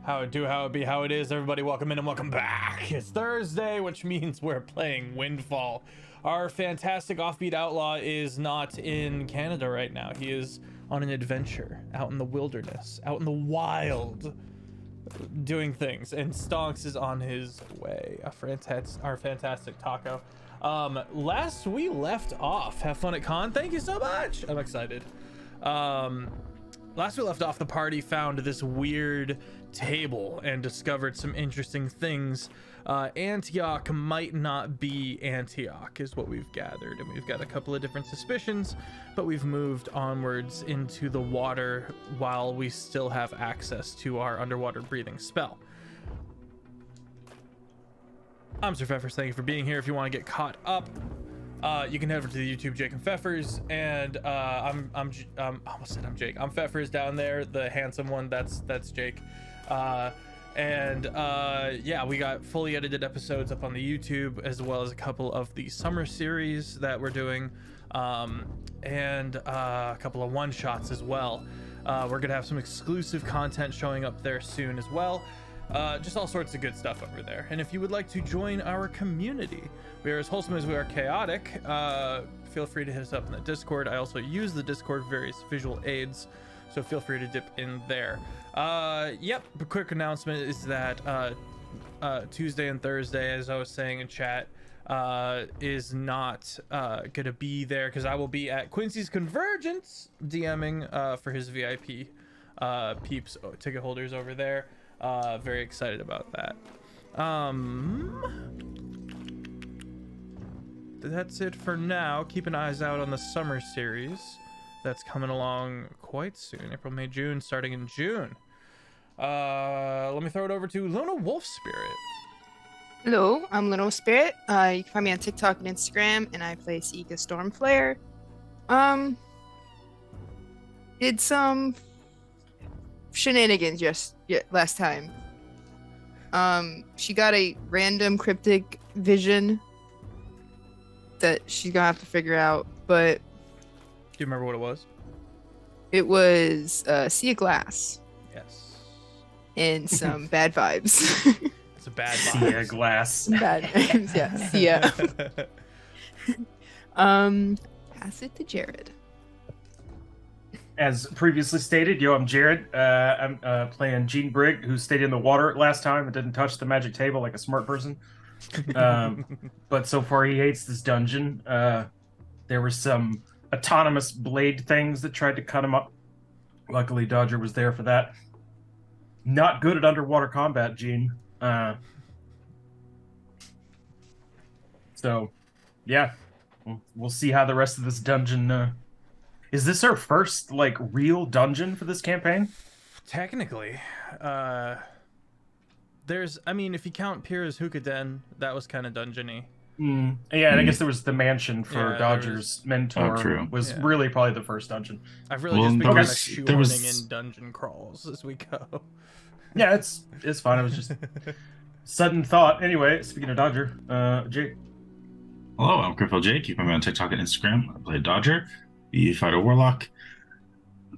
How it do, how it be, how it is. Everybody, welcome in and welcome back. It's Thursday, which means we're playing Windfall. Our fantastic Offbeat Outlaw is not in Canada right now. He is on an adventure out in the wilderness, out in the wild, doing things. And Stonks is on his way. Our fantastic Taco. Last we left off, have fun at con. Thank you so much. I'm excited. Last we left off, the party found this weird table and discovered some interesting things. Antioch might not be Antioch is what we've gathered, and we've got a couple of different suspicions, but we've moved onwards into the water while we still have access to our underwater breathing spell. I'm SirFeffers. Thank you for being here. If you want to get caught up, you can head over to the YouTube Jake and Feffers, and I almost said I'm Jake. I'm Feffers down there, the handsome one. That's Jake. Yeah, we got fully edited episodes up on the YouTube, as well as a couple of the summer series that we're doing, and a couple of one-shots as well. We're gonna have some exclusive content showing up there soon as well. Just all sorts of good stuff over there. And if you would like to join our community, we are as wholesome as we are chaotic. Feel free to hit us up in the Discord. I also use the Discord for various visual aids, so feel free to dip in there. Yep, a quick announcement is that Tuesday and Thursday, as I was saying in chat, is not gonna be there because I will be at Quincy's Convergence DMing for his VIP peeps ticket holders over there. Very excited about that. That's it for now. Keep an eyes out on the summer series that's coming along quite soon. April, May, June, starting in June. Let me throw it over to LunaWolfSpirit. Hello, I'm LunaWolfSpirit. You can find me on TikTok and Instagram, and I play Seeka Stormflare. Did some shenanigans last time. She got a random cryptic vision that she's gonna have to figure out, but Do you remember what it was? it was Sea of Glass Yes. and some bad vibes. It's a bad Sea vibe. of glass. Bad vibes, yeah. Sia. Pass it to Jared. As previously stated, I'm Jared. I'm playing Gene Brigg, who stayed in the water last time and didn't touch the magic table like a smart person. But so far he hates this dungeon. There were some autonomous blade things that tried to cut him up. Luckily, Dodger was there for that. Not good at underwater combat, Gene. So, yeah. We'll see how the rest of this dungeon... Is this our first, like, real dungeon for this campaign? Technically. I mean, if you count Pyrrha's Hookah Den, that was kind of dungeony. Yeah, and I guess there was the mansion for Dodger's mentor. Oh, true. Was really probably the first dungeon. I've really just been kind of there was shoehorning in dungeon crawls as we go. Yeah, it's fine. It was just sudden thought. Anyway, speaking of Dodger, Jake. Hello, I'm CritFailJake. You can find me on TikTok and Instagram. I play Dodger, the fighter warlock.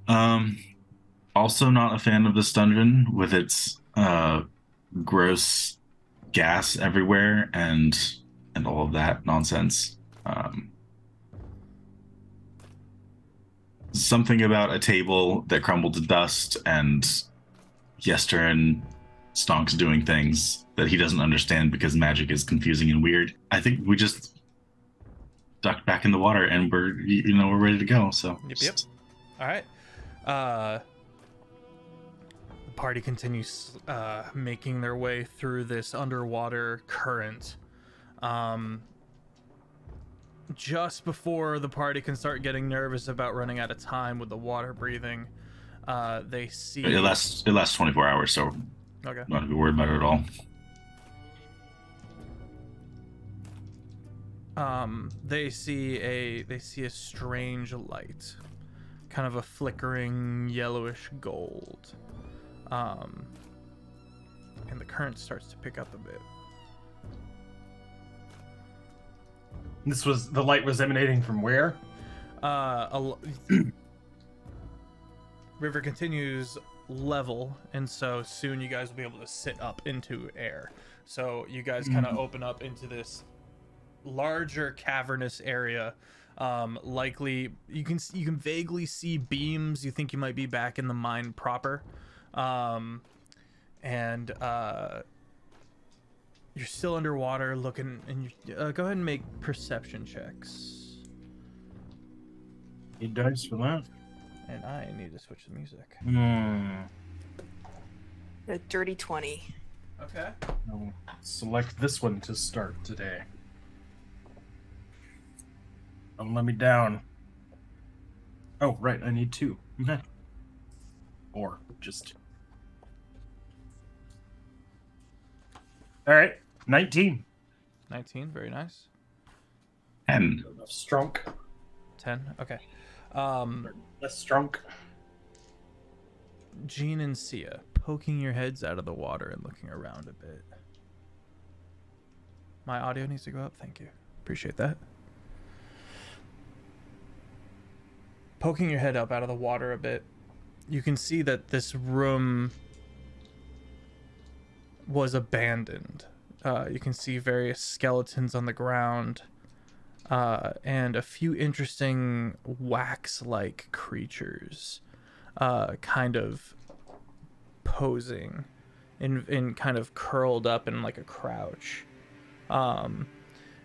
Also not a fan of this dungeon with its gross gas everywhere and all of that nonsense. Something about a table that crumbled to dust and Yester and Stonks doing things that he doesn't understand because magic is confusing and weird. I think we just ducked back in the water and we're ready to go. So Yep. All right. The party continues making their way through this underwater current. Just before the party can start getting nervous about running out of time with the water breathing, they see it lasts 24 hours, so okay. not to be worried about it at all. They see a strange light, kind of a flickering yellowish gold, and the current starts to pick up a bit. The light was emanating from where? River continues level, and so soon you guys will be able to sit up into air. So you guys kind of open up into this larger cavernous area. Likely you can vaguely see beams. You think you might be back in the mine proper, and you're still underwater looking. And you go ahead and make perception checks. Need dice for that. And I need to switch the music. A dirty 20. Okay. I'll select this one to start today. Don't let me down. Oh, right, I need 2. Or just... Alright, 19. 19, very nice. 10. Strunk. 10, okay. Less strunk. Jean and Sia, poking your heads out of the water and looking around a bit. My audio needs to go up, thank you. Appreciate that. Poking your head up out of the water a bit, you can see that this room was abandoned. You can see various skeletons on the ground, and a few interesting wax-like creatures kind of posing in kind of curled up in like a crouch. And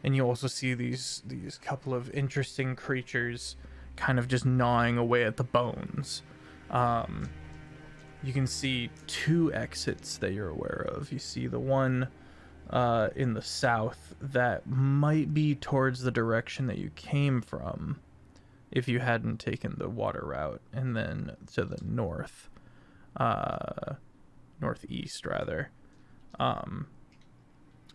you also see these couple of interesting creatures kind of just gnawing away at the bones. You can see 2 exits that you're aware of. You see the one in the south that might be towards the direction that you came from if you hadn't taken the water route, and then to the north, northeast rather,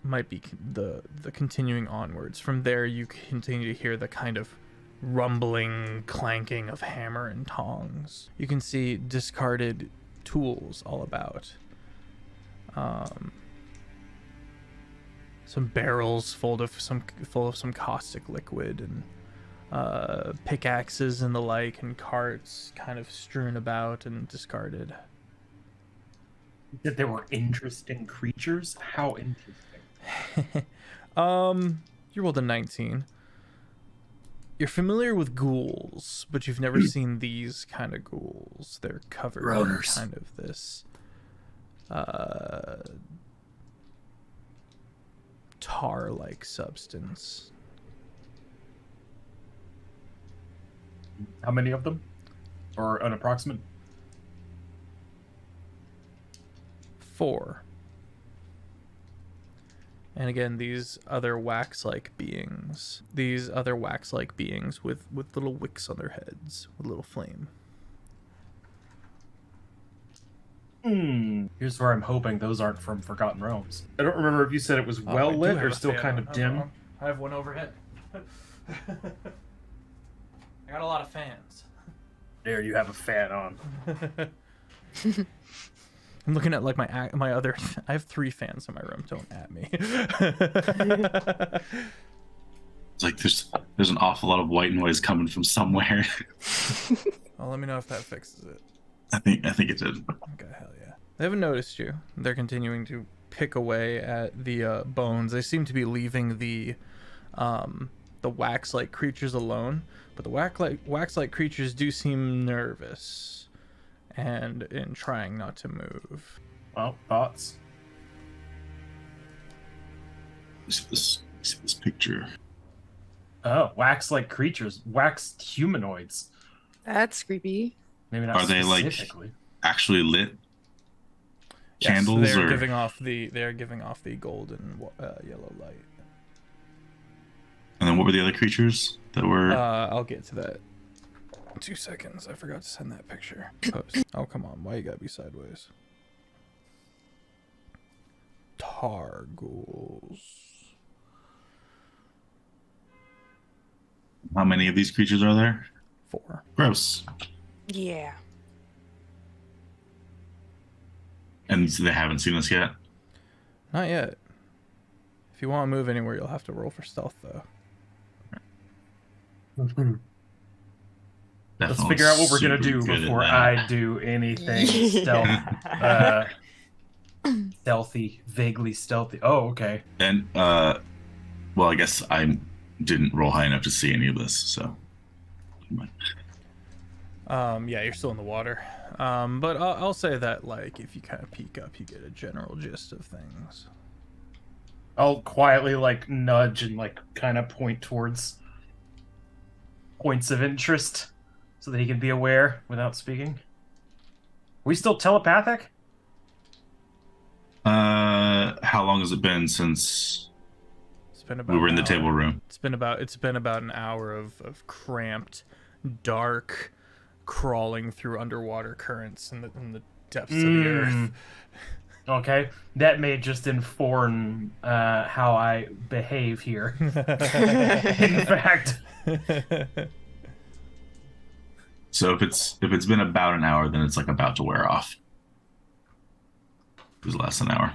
might be the continuing onwards. From there you continue to hear the kind of rumbling clanking of hammer and tongs. You can see discarded tools all about. Some barrels full of some caustic liquid, and pickaxes and the like, and carts kind of strewn about and discarded. That there were interesting creatures? How interesting? You rolled a 19. You're familiar with ghouls, but you've never seen these kind of ghouls. They're covered in kind of this tar-like substance. How many of them? Or an approximate? 4. And again, these other wax-like beings. These other wax-like beings with little wicks on their heads, with little flame. Here's where I'm hoping those aren't from Forgotten Realms. I don't remember if you said it was well lit or still kind of dim. I have one overhead. I got a lot of fans. There, you have a fan on. I'm looking at like my other. I have 3 fans in my room. Don't at me. It's like there's an awful lot of white noise coming from somewhere. Well, let me know if that fixes it. I think it did. Okay, hell yeah. They haven't noticed you. They're continuing to pick away at the bones. They seem to be leaving the wax-like creatures alone, but the wax-like creatures do seem nervous and in trying not to move. Well, thoughts? See this picture. Oh, wax-like creatures. Wax humanoids. That's creepy. Maybe not Are they like actually lit candles? Yes, they're or giving off the golden yellow light. And then what were the other creatures that were? I'll get to that. 2 seconds. I forgot to send that picture. Post. Oh, come on. Why you gotta be sideways? Tar ghouls. How many of these creatures are there? 4. Gross. Yeah. And they haven't seen us yet? Not yet. If you want to move anywhere, you'll have to roll for stealth, though. Let's figure out what we're gonna do before I do anything stealthy, vaguely stealthy. Oh, okay. And well, I guess I didn't roll high enough to see any of this, so. Yeah, you're still in the water. But I'll say that, like, if you kind of peek up, you get a general gist of things. I'll quietly, like, nudge and, like, kind of point towards points of interest so that he can be aware without speaking. Are we still telepathic? How long has it been since It's been about we were in the table room? It's been about an hour of cramped, dark, crawling through underwater currents in the depths of the earth. Okay, that may just inform how I behave here. In fact. So if it's been about an hour, then it's like about to wear off. It was less than an hour.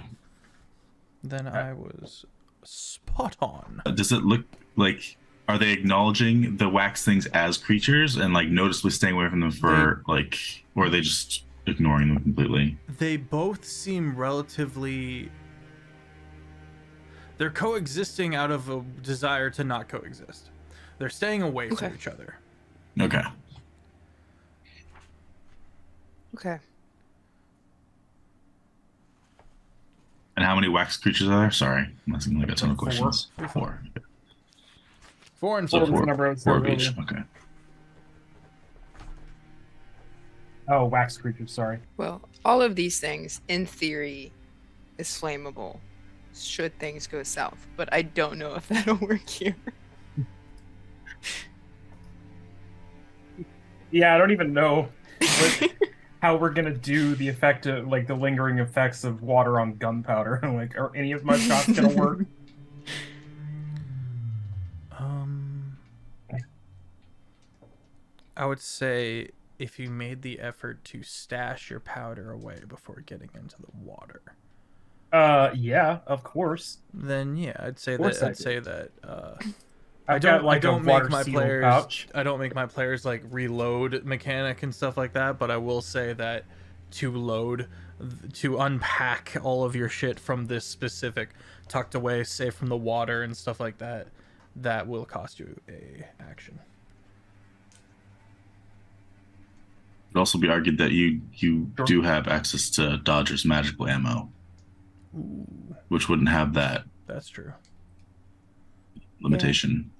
Then I was spot on. Does it look like, are they acknowledging the wax things as creatures and like noticeably staying away from them for like, or are they just ignoring them completely? They both seem relatively... They're coexisting out of a desire to not coexist. They're staying away from each other. Okay. Okay. And how many wax creatures are there? Sorry, I'm asking like a ton of questions. Four. Four and Four. four. Four of each. Okay. Oh, wax creatures, sorry. Well, all of these things, in theory, is flammable, should things go south. But I don't know if that'll work here. Yeah, I don't even know how we're gonna do the effect of, like, the lingering effects of water on gunpowder. Like, are any of my shots gonna work? I would say if you made the effort to stash your powder away before getting into the water. Yeah, of course. Then yeah, I'd say that. I got, like, don't a make water my seal players. pouch. I don't make my players like reload mechanic and stuff like that. But I will say that to unpack all of your shit from this specific tucked away, safe from the water and stuff like that, that will cost you a action. It could also be argued that you do have access to Dodger's magical ammo, which wouldn't have that. That's true. Limitation.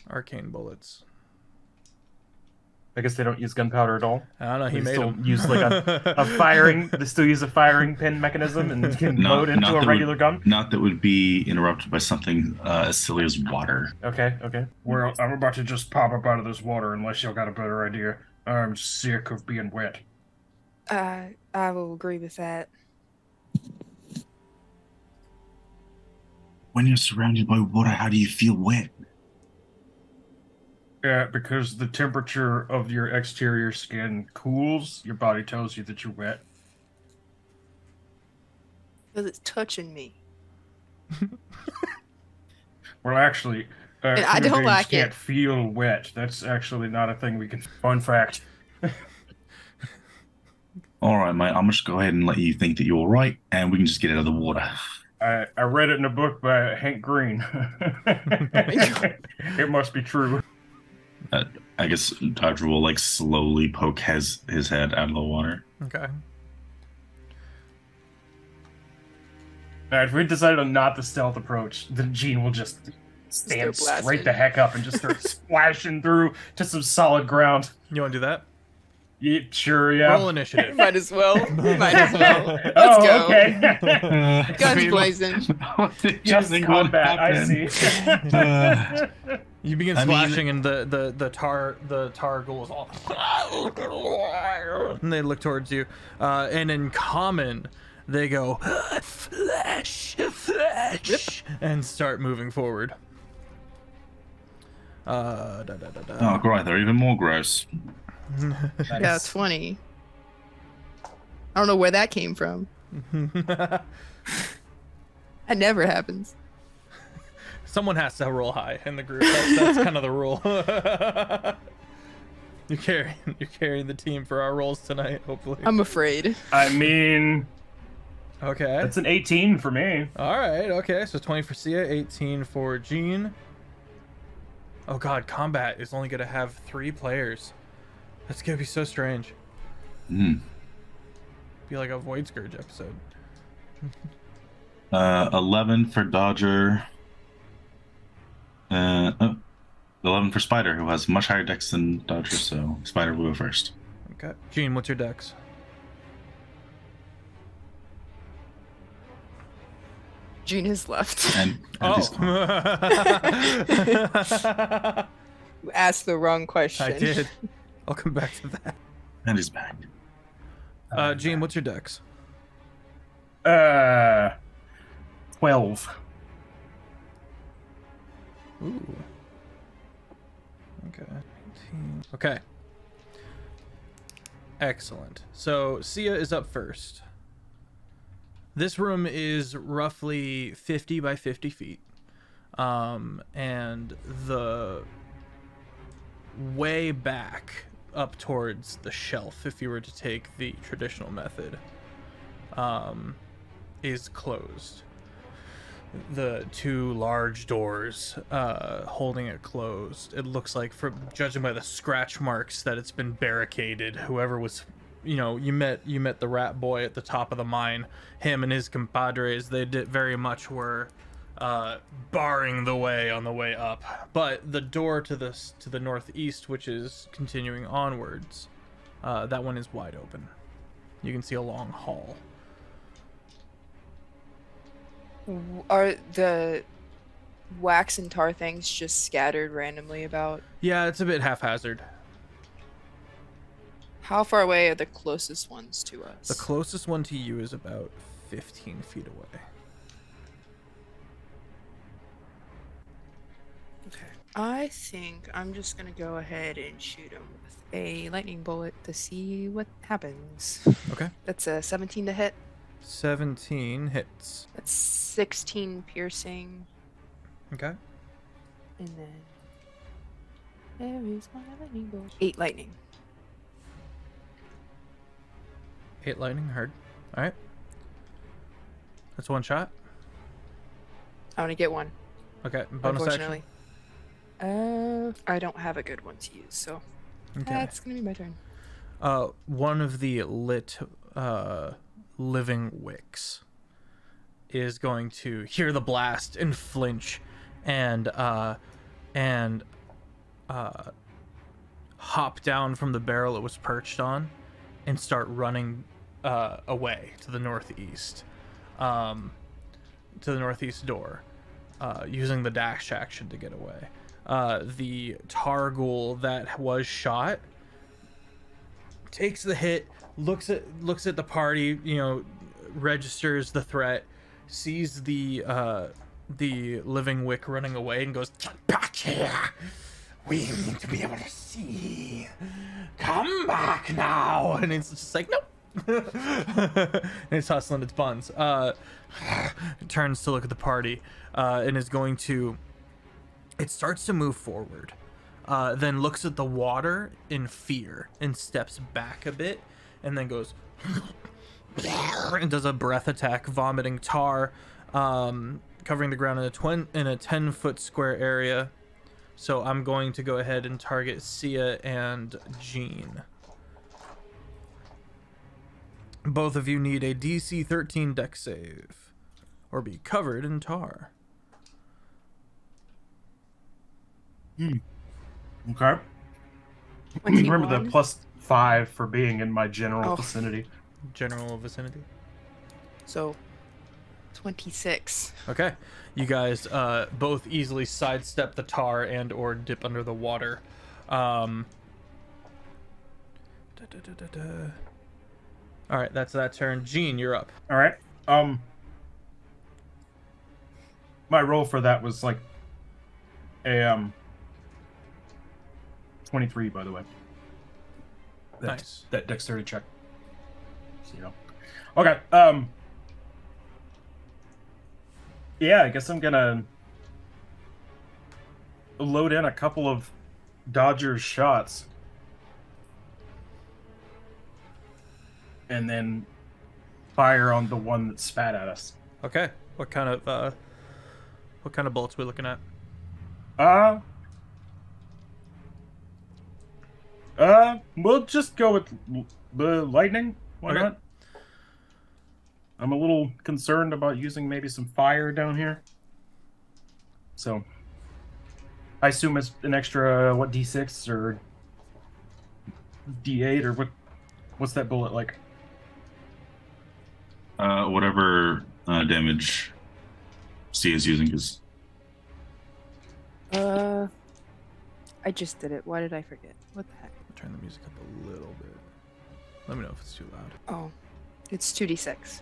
Arcane bullets. I guess they don't use gunpowder at all. I don't know. He They made still them. use like a firing. They still use a firing pin mechanism and can load into a regular gun. Not that would be interrupted by something as silly as water. Okay. Well, I'm about to just pop up out of this water unless y'all got a better idea. I'm sick of being wet. I will agree with that. When you're surrounded by water, how do you feel wet? Yeah, because the temperature of your exterior skin cools, your body tells you that you're wet. Because it's touching me. Well, actually, And I human don't beings like can't it. feel wet. That's actually not a thing we can... Fun fact. All right, mate. I'm just go ahead and let you think that you're right, and we can just get out of the water. I read it in a book by Hank Green. It must be true. I guess Dodger will like slowly poke his head out of the water. Okay. Alright, if we decide on not the stealth approach, then Gene will just stand Start straight blasting. the heck up and just start splashing through to some solid ground. You want to do that? Yeah, sure, yeah. Roll initiative. Might as well. Might as well. Let's Oh, go. okay. Guns blazing. Just combat, I see. You begin splashing, and the tar ghouls all, and they look towards you. And in common, they go flesh, and start moving forward. Oh, great! They're even more gross. Yeah, 20. I don't know where that came from. That never happens. Someone has to roll high in the group. That's kind of the rule. You're carrying the team for our rolls tonight, hopefully. I'm afraid. I mean, Okay. that's an 18 for me. All right. Okay. So 20 for Sia, 18 for Jean. Oh God, combat is only gonna have 3 players. That's gonna be so strange. Be like a Void Scourge episode. 11 for Dodger. 11 for Spider, who has much higher dex than Dodger, so Spider will go first. Okay. Jean, what's your dex? Jean has left. And he's gone. You asked the wrong question. I did. I'll come back to that. And he's back. Jean, what's your dex? 12. Ooh. Okay. 19. Okay. Excellent. So Sia is up first. This room is roughly 50 by 50 feet. And the way back up towards the shelf, if you were to take the traditional method, is closed. The 2 large doors holding it closed. It looks like, from judging by the scratch marks, that it's been barricaded. Whoever was, you met the rat boy at the top of the mine. Him and his compadres, they very much were barring the way on the way up. But the door to the northeast, which is continuing onwards, that one is wide open. You can see a long hall. Are the wax and tar things just scattered randomly about? Yeah, it's a bit haphazard. How far away are the closest ones to us? The closest one to you is about 15 feet away. Okay. I think I'm just gonna go ahead and shoot him with a lightning bullet to see what happens. Okay. That's a 17 to hit. 17 hits. That's 16 piercing. Okay. And then there is my lightning bolt. 8 lightning. 8 lightning, heard. All right. That's 1 shot. I want to get one. Okay. Bonus Unfortunately. action. I don't have a good one to use, so Okay. that's gonna be my turn. One of the lit living wicks is going to hear the blast and flinch and hop down from the barrel it was perched on and start running away to the northeast door, using the dash action to get away. The Targul that was shot takes the hit, looks at the party, registers the threat, sees the living wick running away, and goes, "Get back here! We need to be able to see. Come back now!" And it's just like, nope. And it's hustling its buns. It turns to look at the party, and is going to. It starts to move forward. Then looks at the water in fear and steps back a bit, and then goes and does a breath attack, vomiting tar, covering the ground in a 10-foot square area. So I'm going to go ahead and target Sia and Jean. Both of you need a DC 13 dex save, or be covered in tar. Okay. Remember the +5 for being in my general vicinity. General vicinity. So 26. Okay, you guys both easily sidestep the tar and or dip under the water. All right, that's that turn. Jean, you're up. All right. My roll for that was like a 23, by the way. Nice. That dexterity check. So, okay. Yeah, I guess I'm gonna load in a couple of Dodger's shots. And then fire on the one that spat at us. Okay. What kind of bullets we looking at? We'll just go with the lightning. Why Okay. not? I'm a little concerned about using maybe some fire down here. So, I assume it's an extra, what, D6 or D8 or what's that bullet like? Whatever damage C is using is. I just did it. Why did I forget? What the heck? Turn the music up a little bit. Let me know if it's too loud. Oh, it's 2d6.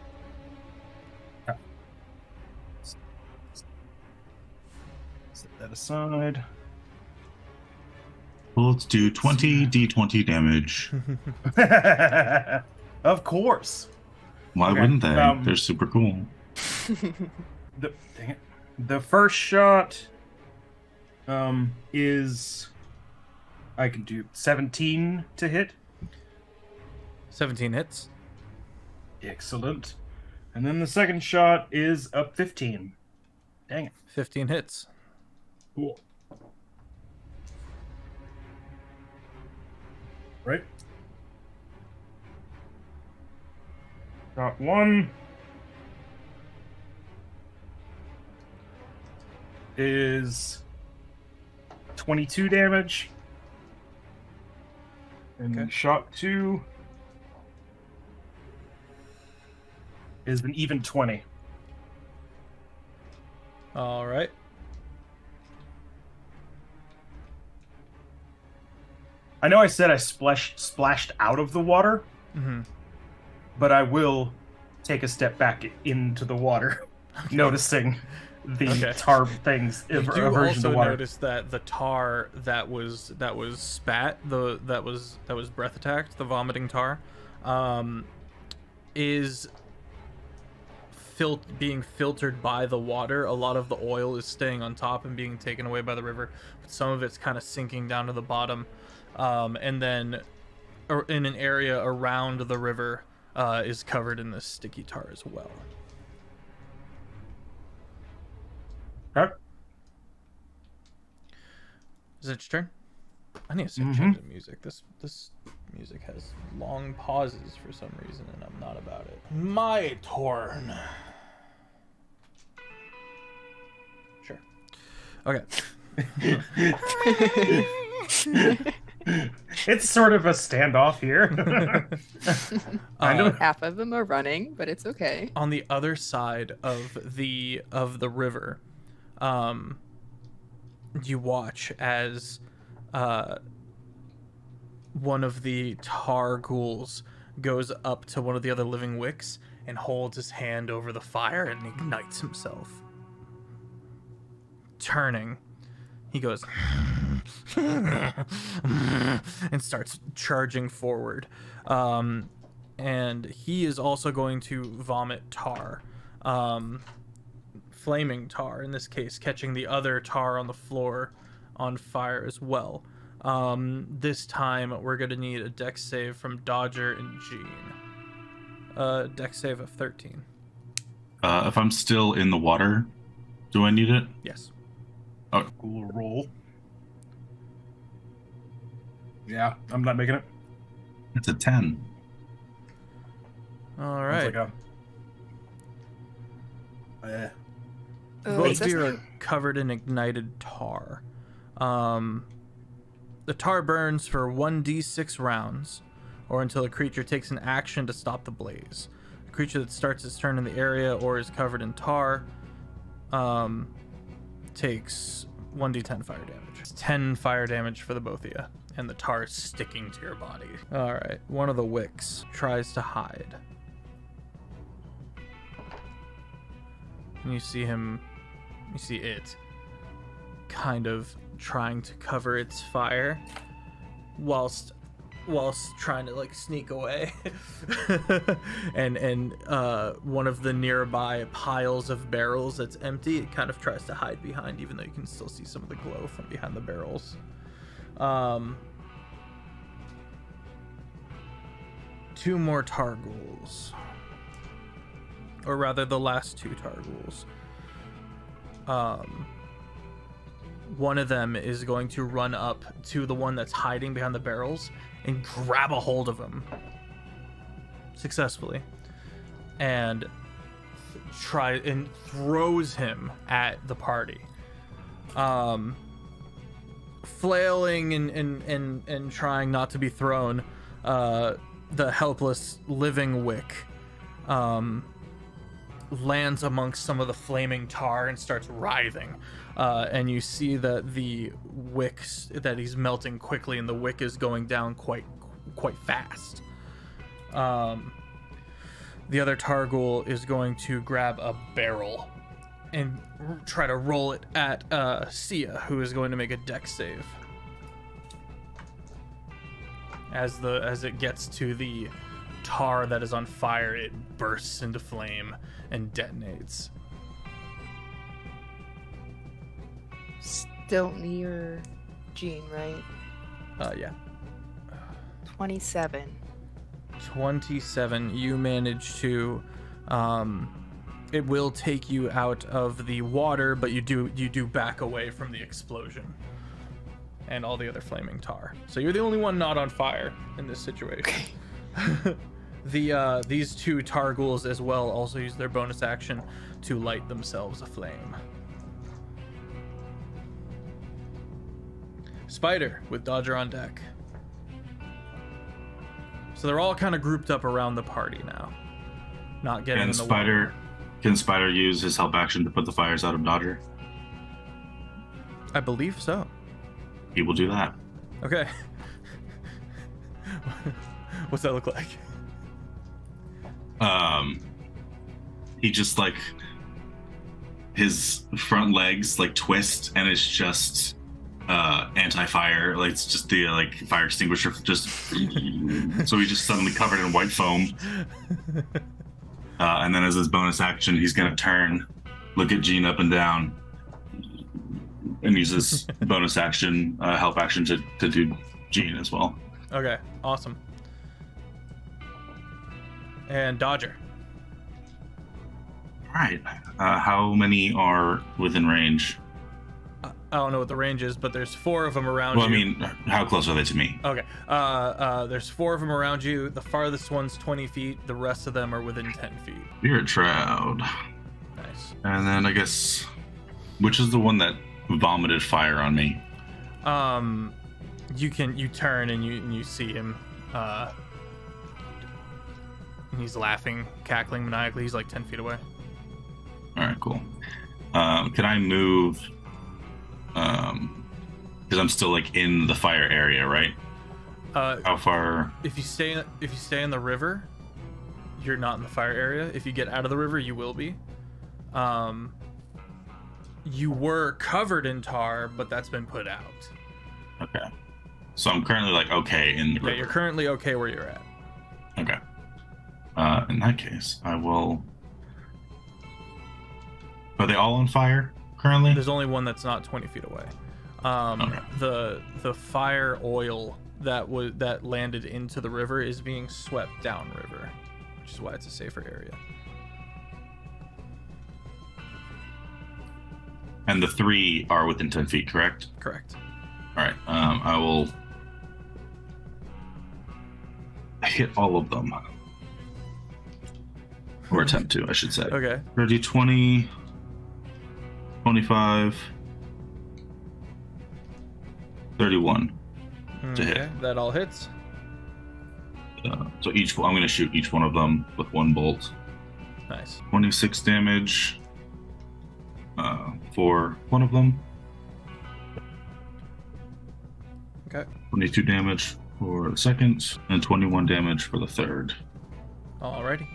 Set that aside. Bullets do 20 d20 damage. Of course. Why Okay, wouldn't they? They're super cool. Dang it. The first shot is I can do 17 to hit. 17 hits. Excellent. And then the second shot is a 15. Dang it. 15 hits. Cool. Right. Shot 1 is 22 damage. And then Okay. shot 2 is an even 20. All right. I know I said I splashed out of the water, Mm-hmm. but I will take a step back into the water, noticing the Okay. tar things You do aversion also to water. notice that the tar that was spat, that was breath attacked, the vomiting tar, is being filtered by the water. A lot of the oil is staying on top and being taken away by the river, but some of it's kind of sinking down to the bottom, and then in an area around the river is covered in this sticky tar as well. Okay. Is it your turn? I need to start Mm-hmm. changing music. This music has long pauses for some reason, and I'm not about it. My turn. Sure. Okay. It's sort of a standoff here. I know. Half of them are running, but it's okay. On the other side of the river, you watch as one of the tar ghouls goes up to one of the other living wicks and holds his hand over the fire and ignites himself. Turning, he goes and starts charging forward. And he is also going to vomit tar. Flaming tar, in this case, catching the other tar on the floor on fire as well. This time, we're going to need a dex save from Dodger and Gene. Dex save of 13. If I'm still in the water, do I need it? Yes. Cool roll. Yeah, I'm not making it. It's a 10. All It's right. like a, Both of you are covered in ignited tar. The tar burns for 1d6 rounds, or until a creature takes an action to stop the blaze. A creature that starts its turn in the area or is covered in tar takes 1d10 fire damage. It's 10 fire damage for the both of you, and the tar is sticking to your body. All right, one of the wicks tries to hide. And you see it kind of trying to cover its fire whilst whilst trying to like sneak away. and one of the nearby piles of barrels that's empty, it kind of tries to hide behind, even though you can still see some of the glow from behind the barrels. 2 more Targhols, or rather the last 2 Targhols. One of them is going to run up to the one that's hiding behind the barrels and grab a hold of him successfully, and throws him at the party, flailing and trying not to be thrown. The helpless living wick lands amongst some of the flaming tar and starts writhing, and you see that the wicks that he's melting quickly, and the wick is going down quite fast. The other Targhoul is going to grab a barrel and try to roll it at Sia, who is going to make a dex save. As it gets to the tar that is on fire, it bursts into flame and detonates. Still near Jean, right? Yeah. 27. 27. You manage to. It will take you out of the water, but you do back away from the explosion and all the other flaming tar. So you're the only one not on fire in this situation. These 2 Targhouls as well also use their bonus action to light themselves aflame. Spider with Dodger on deck. So they're all kind of grouped up around the party now, not getting in the water. Can Spider use his help action to put the fires out of Dodger? I believe so. He will do that. Okay. What's that look like? He just like his front legs like twist, and it's just anti-fire. Like it's just the like fire extinguisher. Just so he's just suddenly covered in white foam. And then as his bonus action, he's gonna turn, look at Jean up and down, and use his bonus action, help action to do Jean as well. Okay, awesome. And Dodger. All right. How many are within range? I don't know what the range is, but there's 4 of them around you. Well, I mean, how close are they to me? Okay. There's 4 of them around you. The farthest one's 20 feet. The rest of them are within 10 feet. Spirit Shroud. Nice. And then I guess, which is the one that vomited fire on me? You turn and you see him. And he's laughing, cackling maniacally. He's like 10 feet away. All right, cool. Can I move? Because I'm still like in the fire area, right? How far? If you stay in the river, you're not in the fire area. If you get out of the river, you will be. You were covered in tar, but that's been put out. Okay. So I'm currently like okay in the river. Yeah, you're currently okay where you're at. Okay. In that case, I will. Are they all on fire currently? There's only one that's not 20 feet away. Okay. The fire oil that landed into the river is being swept downriver, which is why it's a safer area. And the 3 are within 10 feet, correct? Correct. All right. I will hit all of them. Or attempt to, I should say. Okay. 30, 20, 25, 31 to hit. That all hits. So I'm going to shoot each one of them with 1 bolt. Nice. 26 damage for one of them. Okay. 22 damage for the second, and 21 damage for the third. Alrighty.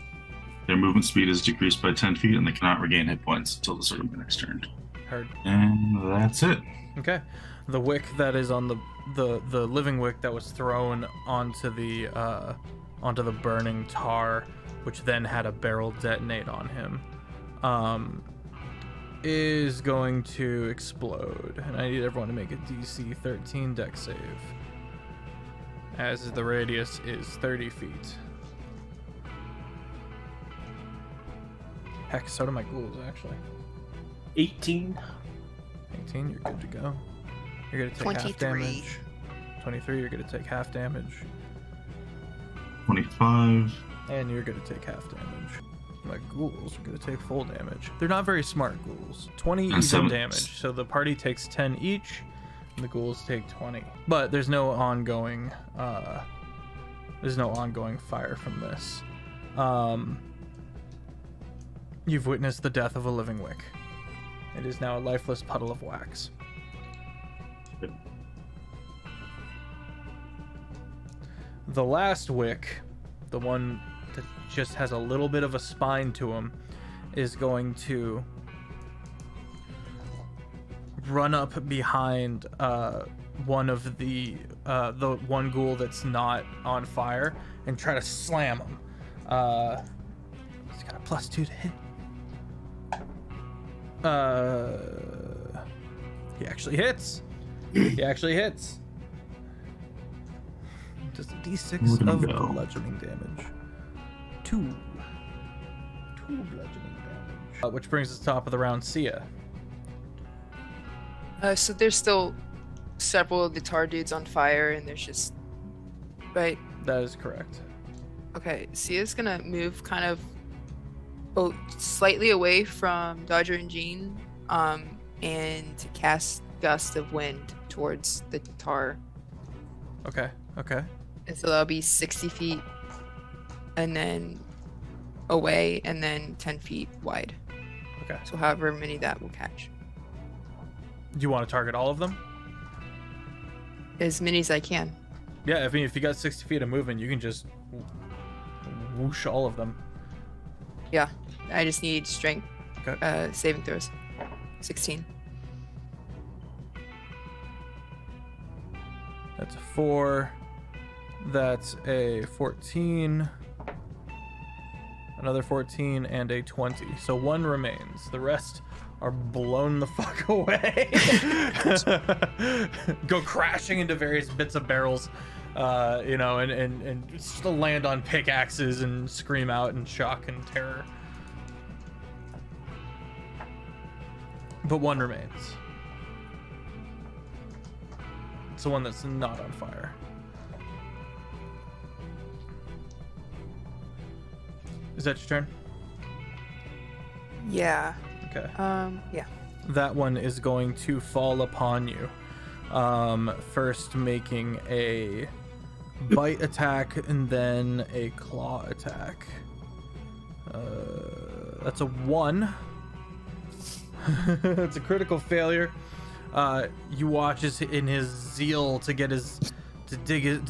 Their movement speed is decreased by 10 feet, and they cannot regain hit points until the start of the next turn. Heard. And that's it. Okay. The wick that is on the the living wick that was thrown onto the burning tar, which then had a barrel detonate on him, is going to explode. And I need everyone to make a DC 13 dex save, as the radius is 30 feet. Heck, so do my ghouls, actually. 18. 18, you're good to go. You're going to take 23. half damage. 23, you're going to take half damage. 25. And you're going to take half damage. My ghouls are going to take full damage. They're not very smart ghouls. 20 even damage, so the party takes 10 each, and the ghouls take 20. But there's no ongoing fire from this. You've witnessed the death of a living wick. It is now a lifeless puddle of wax. The last wick, the one that just has a little bit of a spine to him, is going to run up behind one of the one ghoul that's not on fire and try to slam him. He's got a +2 to hit. He actually hits. He actually hits. Does a d6 of bludgeoning damage. 2 bludgeoning damage. Which brings us to the top of the round, Sia. So there's still several of the tar dudes on fire, and there's just... Right? That is correct. Okay, Sia's gonna move kind of slightly away from Dodger and Jean, and cast Gust of Wind towards the tar. Okay. And so that'll be 60 feet, and then away, and then 10 feet wide. Okay. So however many that will catch. Do you want to target all of them? As many as I can. Yeah, I mean, if you got 60 feet of movement, you can just whoosh all of them. Yeah, I just need strength Okay. saving throws. 16. That's a 4. That's a 14. Another 14 and a 20. So 1 remains. The rest are blown the fuck away. Go crashing into various bits of barrels, and just land on pickaxes and scream out in shock and terror. But 1 remains. It's the one that's not on fire. Is that your turn? Yeah. Okay. Yeah. That one is going to fall upon you. First making a bite attack and then a claw attack. That's a 1. It's a critical failure. You watch as in his zeal to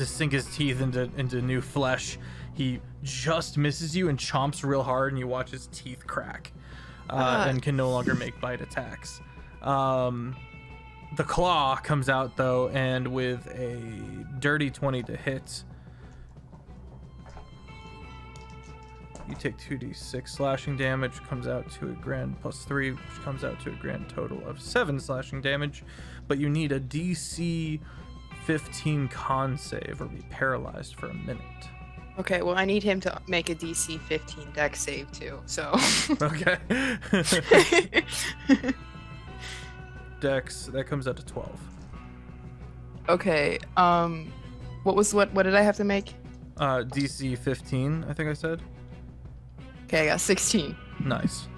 sink his teeth into new flesh, he just misses you and chomps real hard, and you watch his teeth crack, and can no longer make bite attacks. The claw comes out though, and with a dirty 20 to hit, you take 2d6 slashing damage, comes out to a grand +3, which comes out to a grand total of 7 slashing damage, but you need a DC 15 con save or be paralyzed for a minute. Okay, well, I need him to make a DC 15 dex save too, so. Okay. Dex, that comes out to 12. Okay, what did I have to make? DC 15, I think I said. Okay, I got 16. Nice.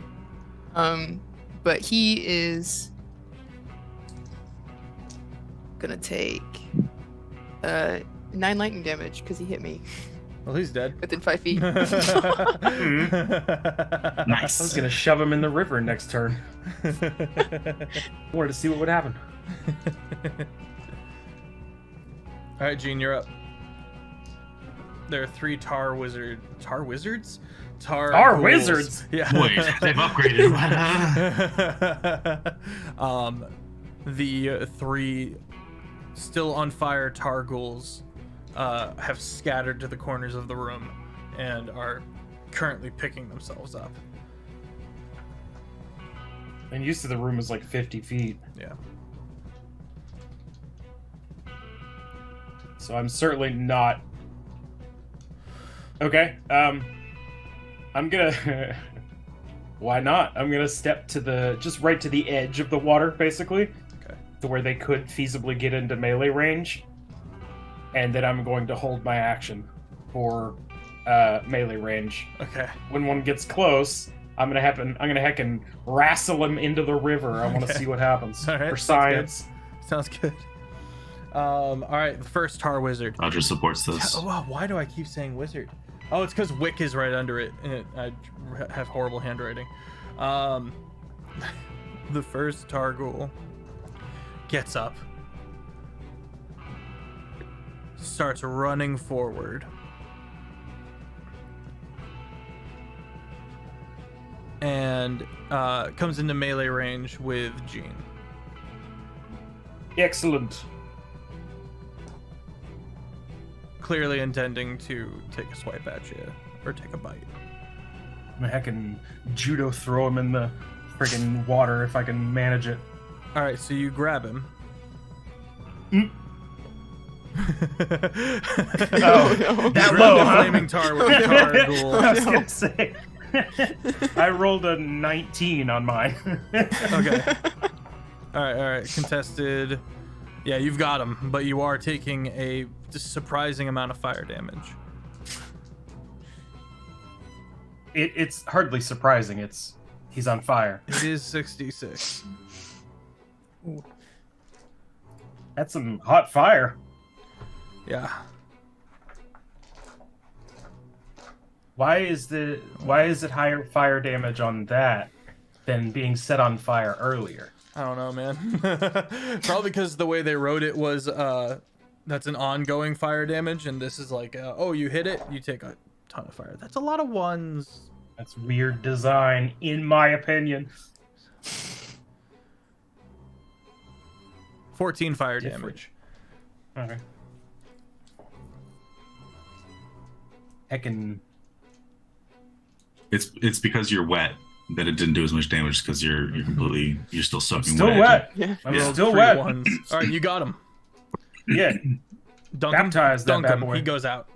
But he is gonna take 9 lightning damage because he hit me Well, he's dead. within 5 feet. Nice. Nice. I was gonna shove him in the river next turn. Wanted to see what would happen. All right, Gene, you're up. There are 3 tar wizards. Tar wizards? Yeah. Wait, they've upgraded. The 3 still on fire Targools have scattered to the corners of the room and are currently picking themselves up. And used to the room is like 50 feet. Yeah. So I'm certainly not. Okay. I'm gonna. Why not? I'm gonna step to just right to the edge of the water, basically. Okay. To where they could feasibly get into melee range. And then I'm going to hold my action for melee range. Okay. When one gets close, I'm gonna heckin' wrestle him into the river. I want to see what happens. All right, For science. Sounds good. All right, the first tar wizard. Roger supports this. Oh, wow, why do I keep saying wizard? Oh, it's because Wick is right under it, and I have horrible handwriting. The first Targhoul gets up, starts running forward, and comes into melee range with Jean. Excellent. Clearly intending to take a swipe at you or take a bite. I'm gonna heckin' judo throw him in the friggin' water if I can manage it. All right, so you grab him. Oh, that Grab low, the huh? flaming tar with the tar ghoul. I was gonna say. I rolled a 19 on mine. Okay. All right. Contested. Yeah, you've got him, but you are taking a surprising amount of fire damage. It's hardly surprising. He's on fire. It is 66. That's some hot fire. Yeah. Why is it higher fire damage on that than being set on fire earlier? I don't know, man. Probably because the way they wrote it was that's an ongoing fire damage, and this is like, oh, you hit it, you take a ton of fire. That's a lot of ones. That's weird design, in my opinion. 14 fire Different. damage. Okay. Heckin'. It's because you're wet that it didn't do as much damage because you're still soaking Still wet. wet. Yeah. I'm Yeah. still Three wet. ones. All right, you got him. Yeah. Dunk Baptize that him. Dunk bad him. boy. He goes out.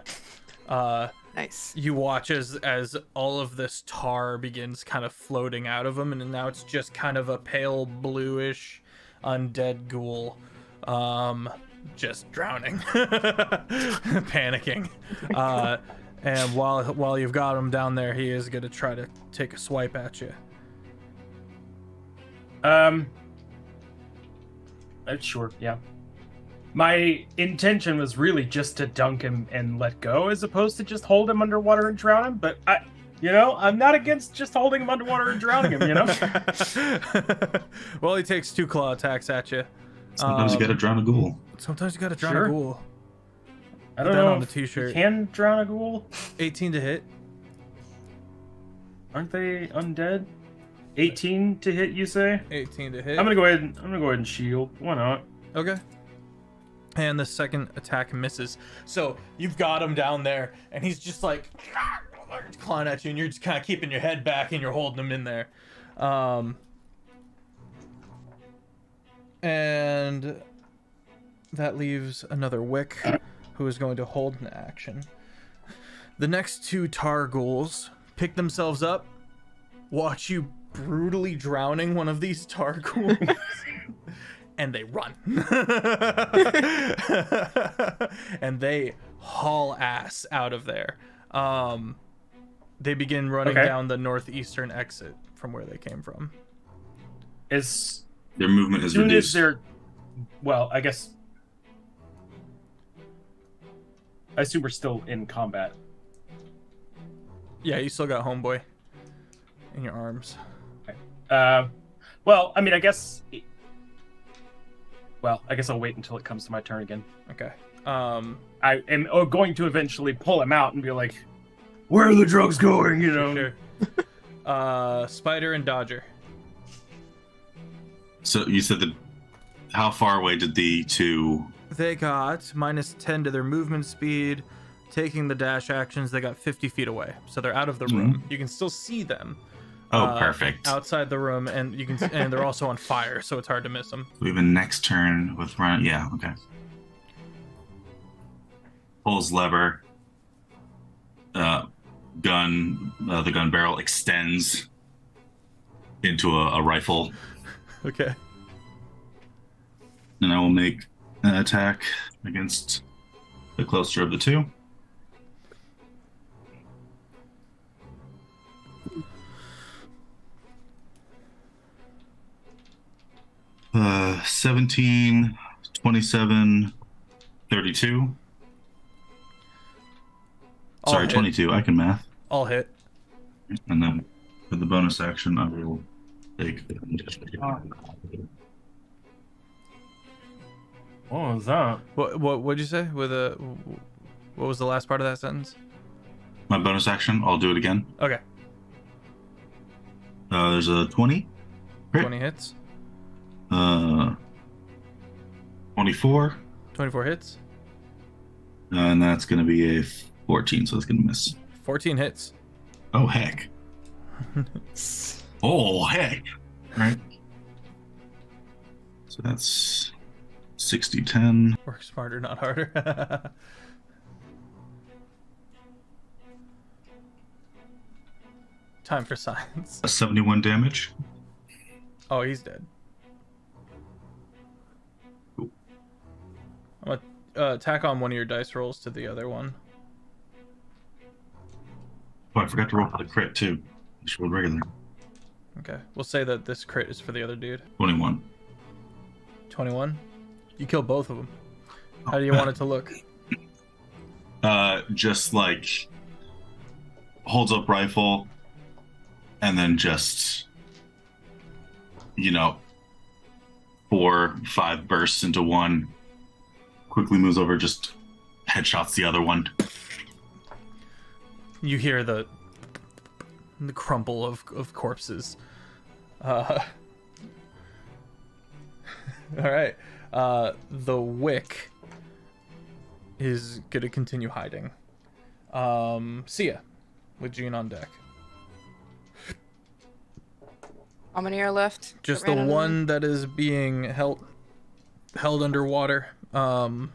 Nice. You watch as all of this tar begins kind of floating out of him, and now it's just kind of a pale bluish undead ghoul, just drowning, panicking. And while you've got him down there, he is gonna try to take a swipe at you. Sure, yeah. My intention was really just to dunk him and let go, as opposed to just hold him underwater and drown him. But I'm not against just holding him underwater and drowning him. Well, he takes 2 claw attacks at you. Sometimes you gotta drown a ghoul. Sometimes you gotta drown Sure. a ghoul. I don't that know on the if you t-shirt. can drown a ghoul. 18 to hit. Aren't they undead? 18 to hit, you say? 18 to hit. I'm gonna go ahead and shield. Why not? Okay. And the second attack misses. So you've got him down there, and he's just like clawing at you, and you're just kind of keeping your head back, and you're holding him in there. And that leaves another Wick, who is going to hold an action. The next 2 tar ghouls pick themselves up, watch you brutally drowning one of these tar ghouls, and they run. And they haul ass out of there. They begin running down the northeastern exit from where they came from. Their movement is Soon as reduced. well, I guess. I assume we're still in combat. Yeah, you still got homeboy in your arms. Well, I mean, I guess. Well, I guess I'll wait until it comes to my turn again. Okay. I am going to eventually pull him out and be like, "Where are the drugs going?" You know. Sure. Spider and Dodger. So you said that. How far away did the 2 they got -10 to their movement speed. Taking the dash actions, they got 50 feet away, so they're out of the room. You can still see them. Oh, perfect. Outside the room, and you can, and they're also on fire, so it's hard to miss them. We have a next turn with run. Yeah, okay. Pulls lever. The gun barrel extends into a rifle. Okay. And I will make an attack against the closer of the two. 17, 27, 32. All Sorry, hit. 22. I can math. All hit. And then for the bonus action, I will take. What was that? What'd you say? What was the last part of that sentence? My bonus action, I'll do it again. Okay. There's a 20. Crit. 20 hits. 24. 24 hits. And that's going to be a 14, so it's going to miss. 14 hits. Oh, heck. Oh, heck. All right. So that's 60, 10. Work smarter, not harder. Time for science. 71 damage. Oh, he's dead. Cool. I'm gonna tack on one of your dice rolls to the other one. Oh, I forgot to roll for the crit, too. I should roll regular. Okay. We'll say that this crit is for the other dude. 21. 21? You killed both of them. How do you want it to look? Just like holds up rifle and then just, 4, 5 bursts into one, quickly moves over, just headshots the other one. You hear the crumple of corpses. All right. The wick is going to continue hiding. Sia, with Jean on deck. How many are left? Just that the ran out of one that is being held underwater. So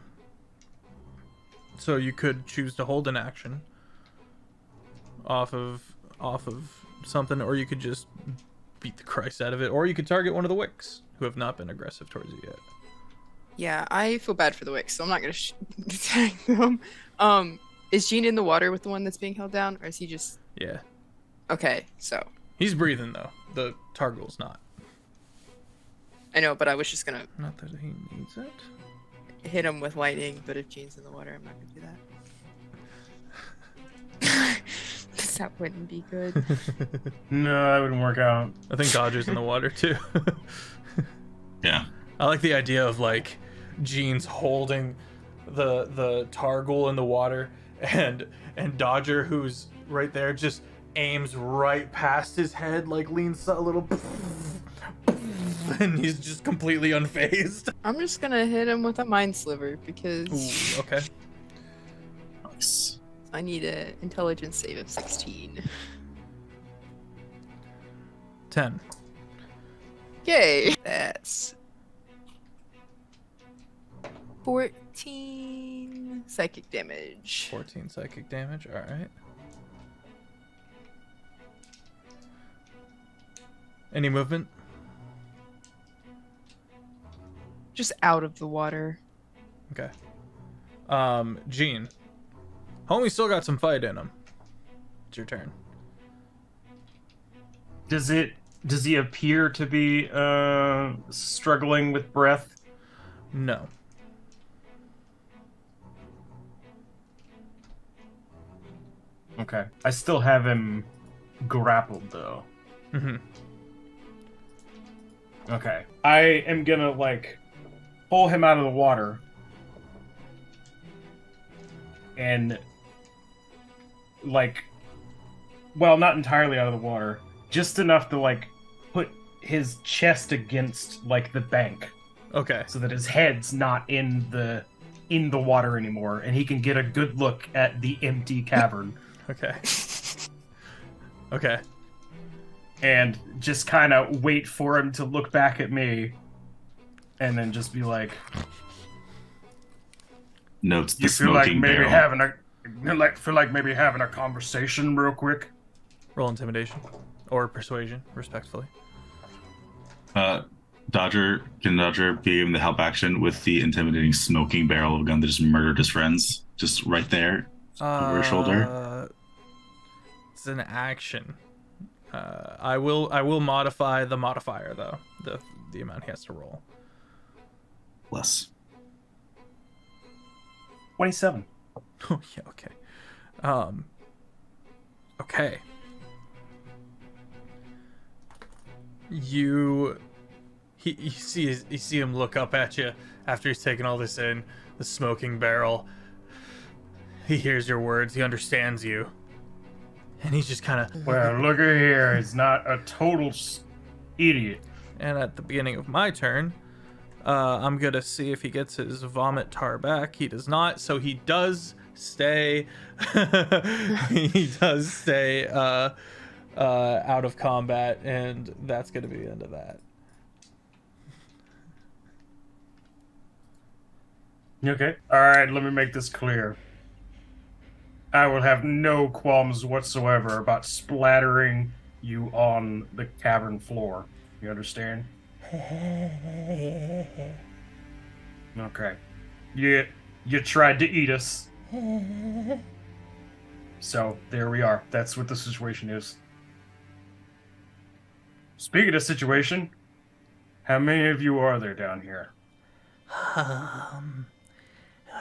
you could choose to hold an action off of something, or you could just beat the Christ out of it, or you could target one of the wicks who have not been aggressive towards you yet. Yeah, I feel bad for the wicks, so I'm not gonna attack them. Is Gene in the water with the one that's being held down, or is he just? Yeah. Okay, so He's breathing though. The Targul's not. I know, but I was just gonna Not that he needs it. hit him with lightning. But if Gene's in the water, I'm not gonna do that. That wouldn't be good. No, that wouldn't work out. I think Dodger's in the water too. Yeah. I like the idea of like Gene's holding the Targul in the water, and Dodger, who's right there, just aims right past his head, like leans a little, and he's just completely unfazed. I'm just gonna hit him with a mind sliver because Ooh, okay. Nice. I need an intelligence save of 16. 10. Yay! That's 14 psychic damage. 14 psychic damage. All right. Any movement? Just out of the water. Okay. Gene. Homie still got some fight in him. It's your turn. Does he appear to be struggling with breath? No. Okay. I still have him grappled though. Mm-hmm. Okay. I am gonna pull him out of the water and not entirely out of the water, just enough to put his chest against the bank. Okay. so that his head's not in the water anymore, and he can get a good look at the empty cavern. Okay. Okay. And just kind of wait for him to look back at me, and then just be like, Notes the "You feel like smoking maybe barrel. feel like maybe having a conversation real quick." Roll intimidation or persuasion, respectfully. Dodger be able to help action with the intimidating smoking barrel of a gun that just murdered his friends, just right there over his shoulder. It's an action. I will modify the modifier though, the amount he has to roll. Less. 27. Oh yeah, okay. Okay. You see him look up at you after he's taken all this in, the smoking barrel. He hears your words, he understands you. And he's just kind of... Well, look at here, he's not a total idiot. And at the beginning of my turn, I'm going to see if he gets his vomit tar back. He does not, so he does stay... he does stay out of combat, and that's going to be the end of that. Okay. Alright, let me make this clear. I will have no qualms whatsoever about splattering you on the cavern floor. You understand? Okay. You tried to eat us. So, there we are. That's what the situation is. Speaking of situation, how many of you are there down here?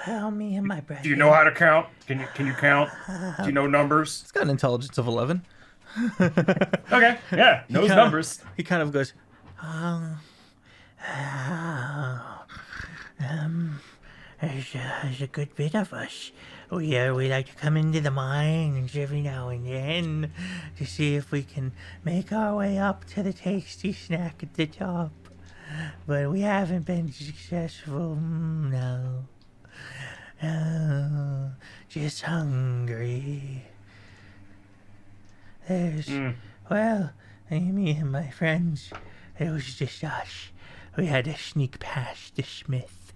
Well, me and my brother. Do you know how to count? Can you count? Do you know numbers? It's got an intelligence of 11. Okay, yeah, knows numbers. He kind of goes, there's a good bit of us. We like to come into the mines every now and then to see if we can make our way up to the tasty snack at the top. But we haven't been successful, no. Oh, just hungry. Well, me and my friends, it was just us. We had to sneak past the smith.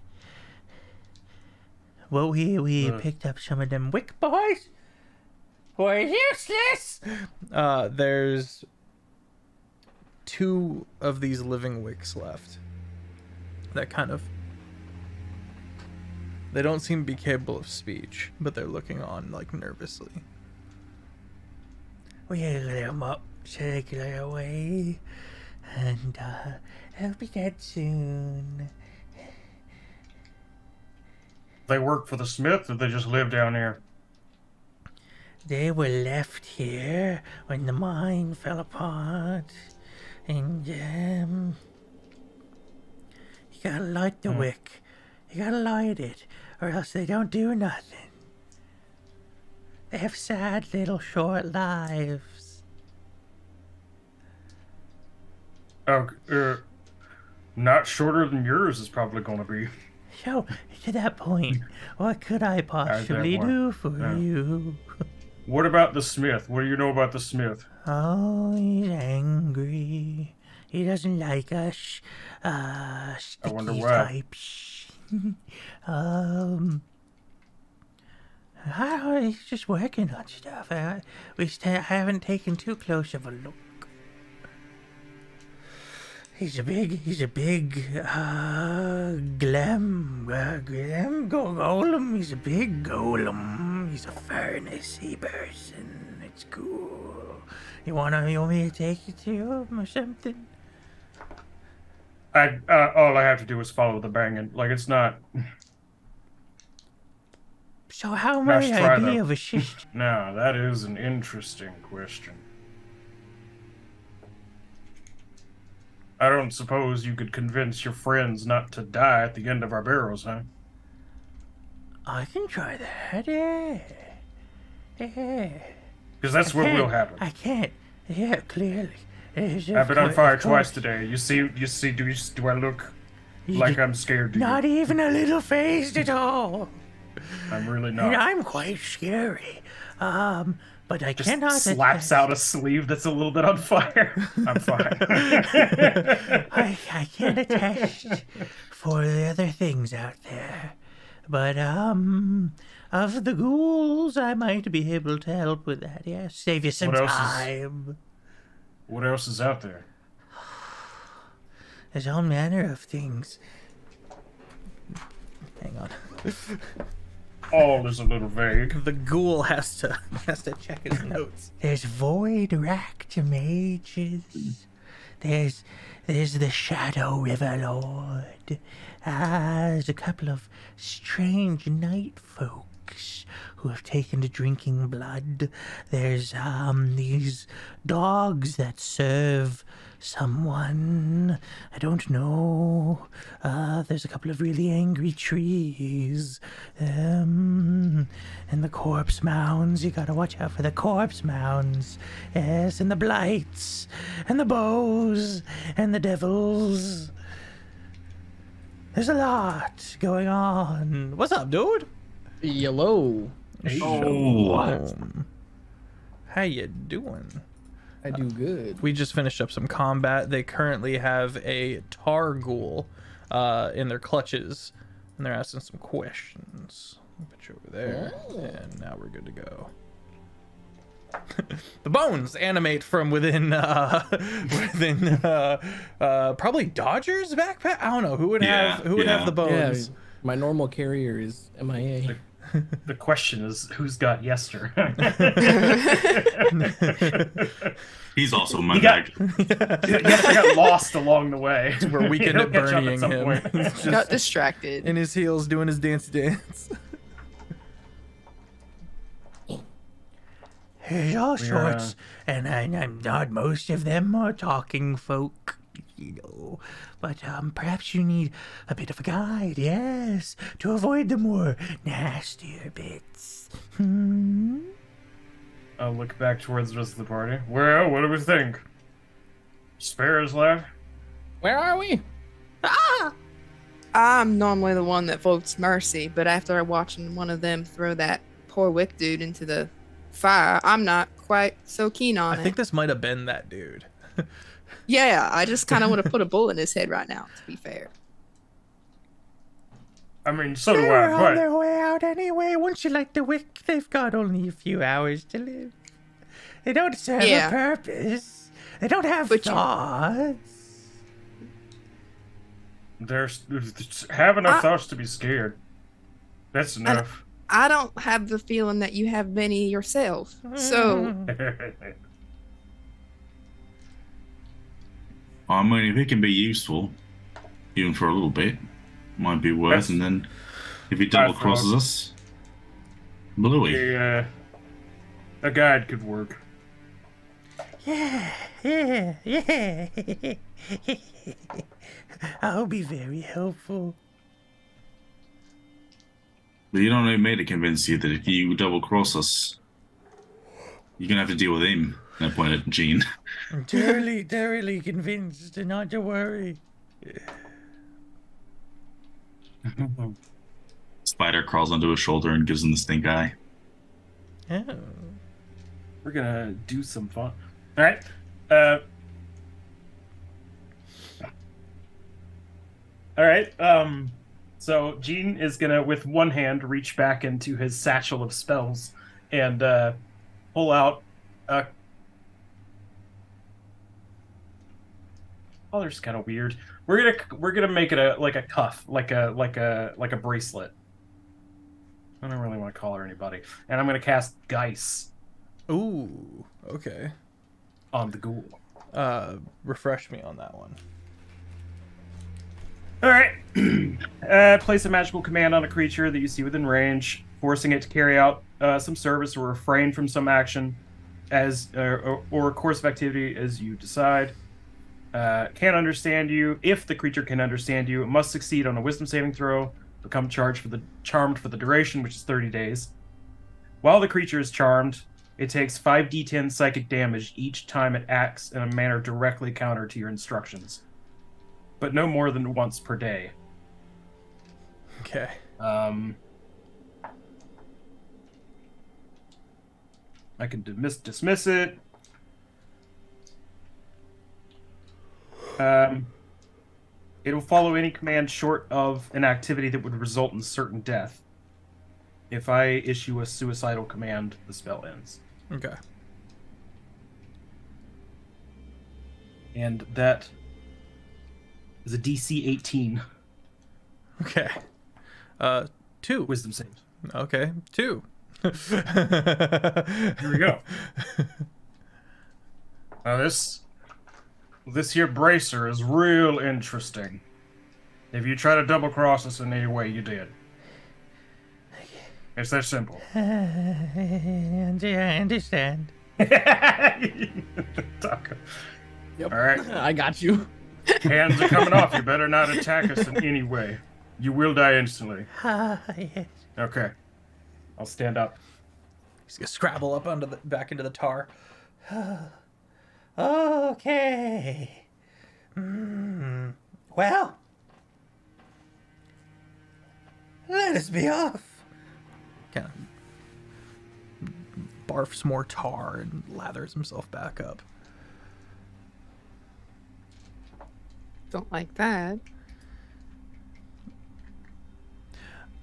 Well, we picked up some of them wick boys. We're useless! there's 2 of these living wicks left. That kind of... They don't seem to be capable of speech, but they're looking on, like, nervously. We had to let them up so they could get away. And, they'll be dead soon. They work for the smith, or they just live down here? They were left here when the mine fell apart. And, you gotta light the wick. You gotta light it, or else they don't do nothing. They have sad little short lives. Not shorter than yours is probably gonna be. So, to that point, what could I possibly do for you? What about the smith? What do you know about the smith? Oh, he's angry. He doesn't like us, sticky wonder why. types. He's just working on stuff. I haven't taken too close of a look. He's a big golem. He's a big golem. He's a furnace-y person. It's cool. You want me to take you to him or something? All I have to do is follow the banging. Like, it's not... So how might I be of a shift? Now, that is an interesting question. I don't suppose you could convince your friends not to die at the end of our barrels, huh? I can try that, yeah. Because that's what will happen. I can't. Yeah, clearly. I've been on fire twice today. You see, do I look Like I'm scared to Not you. even a little phased at all. I'm really And not. I'm quite scary. But I Just cannot slaps attest. out a sleeve that's a little bit on fire. I'm fine. I can't attest for the other things out there. But, of the ghouls, I might be able to help with that, yes. Save you some What else is- time. What else is out there? There's all manner of things. Hang on. All is a little vague. The ghoul has to check his notes. There's void-racked mages. There's the Shadow River Lord. There's a couple of strange night folks who have taken to drinking blood. There's these dogs that serve someone. I don't know. There's a couple of really angry trees. And the corpse mounds. You gotta watch out for the corpse mounds. Yes, and the blights. And the bows. And the devils. There's a lot going on. What's up, dude? Yellow. Oh, How you doing? I do good. We just finished up some combat. They currently have a tar ghoul in their clutches, and they're asking some questions. I'll put you over there, and now we're good to go. The bones animate from within probably Dodger's backpack. I don't know who would have the bones. Yeah, my normal carrier is MIA. The question is, who's got Yester? he's also in my He got- bag. Yester got lost along the way. We're weekend He'll at catch up Bernieing some him. point. He's just Got distracted. in his heels doing his dance. There's all sorts, and I'm not most of them are talking folk, you know. But perhaps you need a bit of a guide, yes, to avoid the more nastier bits. I'll look back towards the rest of the party. Well, what do we think? Spares left? Where are we? I'm normally the one that votes mercy, but after watching one of them throw that poor Wick dude into the fire, I'm not quite so keen on I it. think this might have been that dude. Yeah, I just kind of want to put a bullet in his head right now, to be fair. I mean, so do They're I, on but their way out anyway. Once you light the wick, they've got only a few hours to live. They don't serve Yeah. a purpose. They don't have But you- thoughts. there's have enough thoughts to be scared. That's enough. I don't have the feeling that you have many yourself. So, I mean, if it can be useful, even for a little bit, might be worth. That's- And then if he double crosses us, Bluey. a guide could work. Yeah. I'll be very helpful. But you don't need me to convince you that if you double cross us, you're gonna have to deal with him. And I point at Jean. I'm thoroughly convinced not to worry. Spider crawls onto his shoulder and gives him the stink eye. Oh. We're gonna do some fun. All right. All right. So Gene is gonna, with one hand, reach back into his satchel of spells and pull out a. Oh, they're just kind of weird. We're gonna make it a cuff, like a bracelet. I don't really want to call her anybody, and I'm gonna cast Geis Ooh, okay. on the ghoul. Refresh me on that one. All right. Place a magical command on a creature that you see within range, forcing it to carry out some service or refrain from some action, or a course of activity as you decide. Can't understand you. If the creature can understand you, it must succeed on a Wisdom saving throw. Become charmed for the duration, which is 30 days. While the creature is charmed, it takes 5d10 psychic damage each time it acts in a manner directly counter to your instructions. but no more than once per day. Okay. I can dismiss it. It'll follow any command short of an activity that would result in certain death. If I issue a suicidal command, the spell ends. Okay. And that is a DC 18 Okay. 2. wisdom save. Okay. 2. Here we go. Now this here bracer is real interesting. If you try to double cross us in any way, you did. It's that simple. I understand. Taco. Yep. All right. I got you. Hands are coming off. You better not attack us in any way. You will die instantly. Yes. Okay. I'll stand up. He's gonna scrabble up back into the tar. Okay. Well, let us be off. Kind of barfs more tar and lathers himself back up. Don't like that.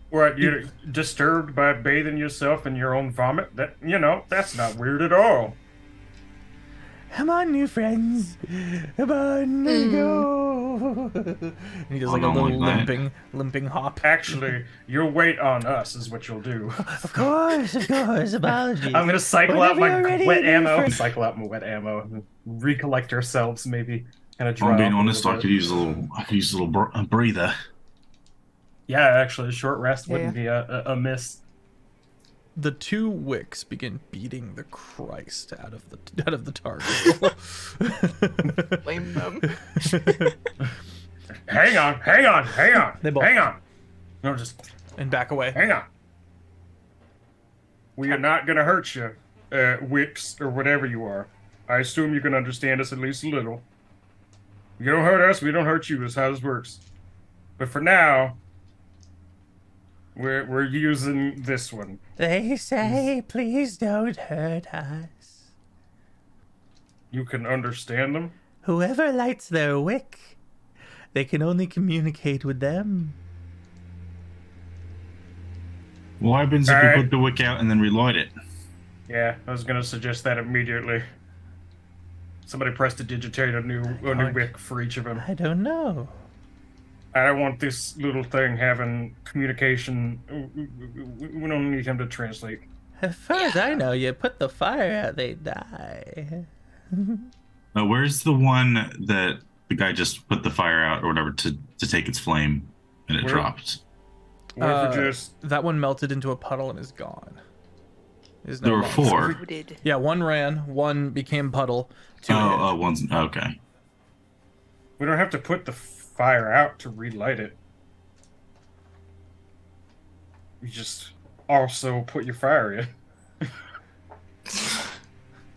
What, you're disturbed by bathing yourself in your own vomit? That's not weird at all. Come on, new friends. Come on, let's go. And he does like a don't little like that. limping hop. Actually, you'll wait on us is what you'll do. Of course. Apologies. I'm gonna cycle out Whenever my you're ready, wet new ammo. friend. Cycle out my wet ammo. And recollect ourselves, maybe. Kind of If dry. I'm being off a honest, little I bit. could use a little breather. Yeah, actually, a short rest wouldn't be a miss. The 2 wicks begin beating the Christ out of the tar. Blame them. Hang on. They both- Hang on. No, just And back away. hang on. We are not gonna hurt you, Wicks, or whatever you are. I assume you can understand us at least a little. You don't hurt us, we don't hurt you, is how this works. But for now, we're using this one. They say, please don't hurt us. You can understand them? Whoever lights their wick, they can only communicate with them. What happens if Alright. we put the wick out and then relight it? Yeah, I was gonna suggest that immediately. Somebody prestidigitate a new wick for each of them. I don't know. I don't want this little thing having communication. We don't need him to translate. As far as I know, you put the fire out, they die. Where's the one that the guy just put the fire out or whatever to take its flame and it Where? dropped? Or if we just That one melted into a puddle and is gone. Is There were longer. 4. Rooted. Yeah, 1 ran, 1 became puddle, 2 hit. One's okay. we don't have to put the fire out to relight it. You just also put your fire in.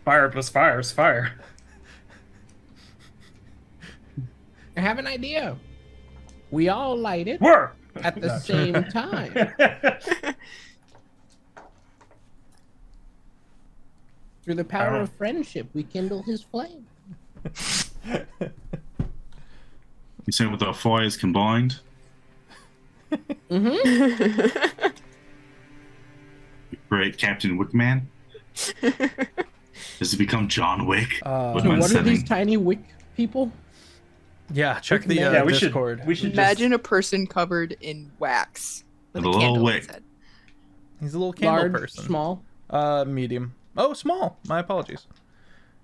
Fire plus fire is fire. I have an idea. We all light it Where? at the same time. Through the power of friendship, we kindle his flame. You saying with our fires combined? Create Captain Wickman? Does it become John Wick? With So one what are these setting? tiny wick people? Yeah, check the Yeah, we Discord. should. We should Imagine a person covered in wax with With a a little candle wick. inside. He's a little candle Large, person. small. Medium. Oh, small. My apologies.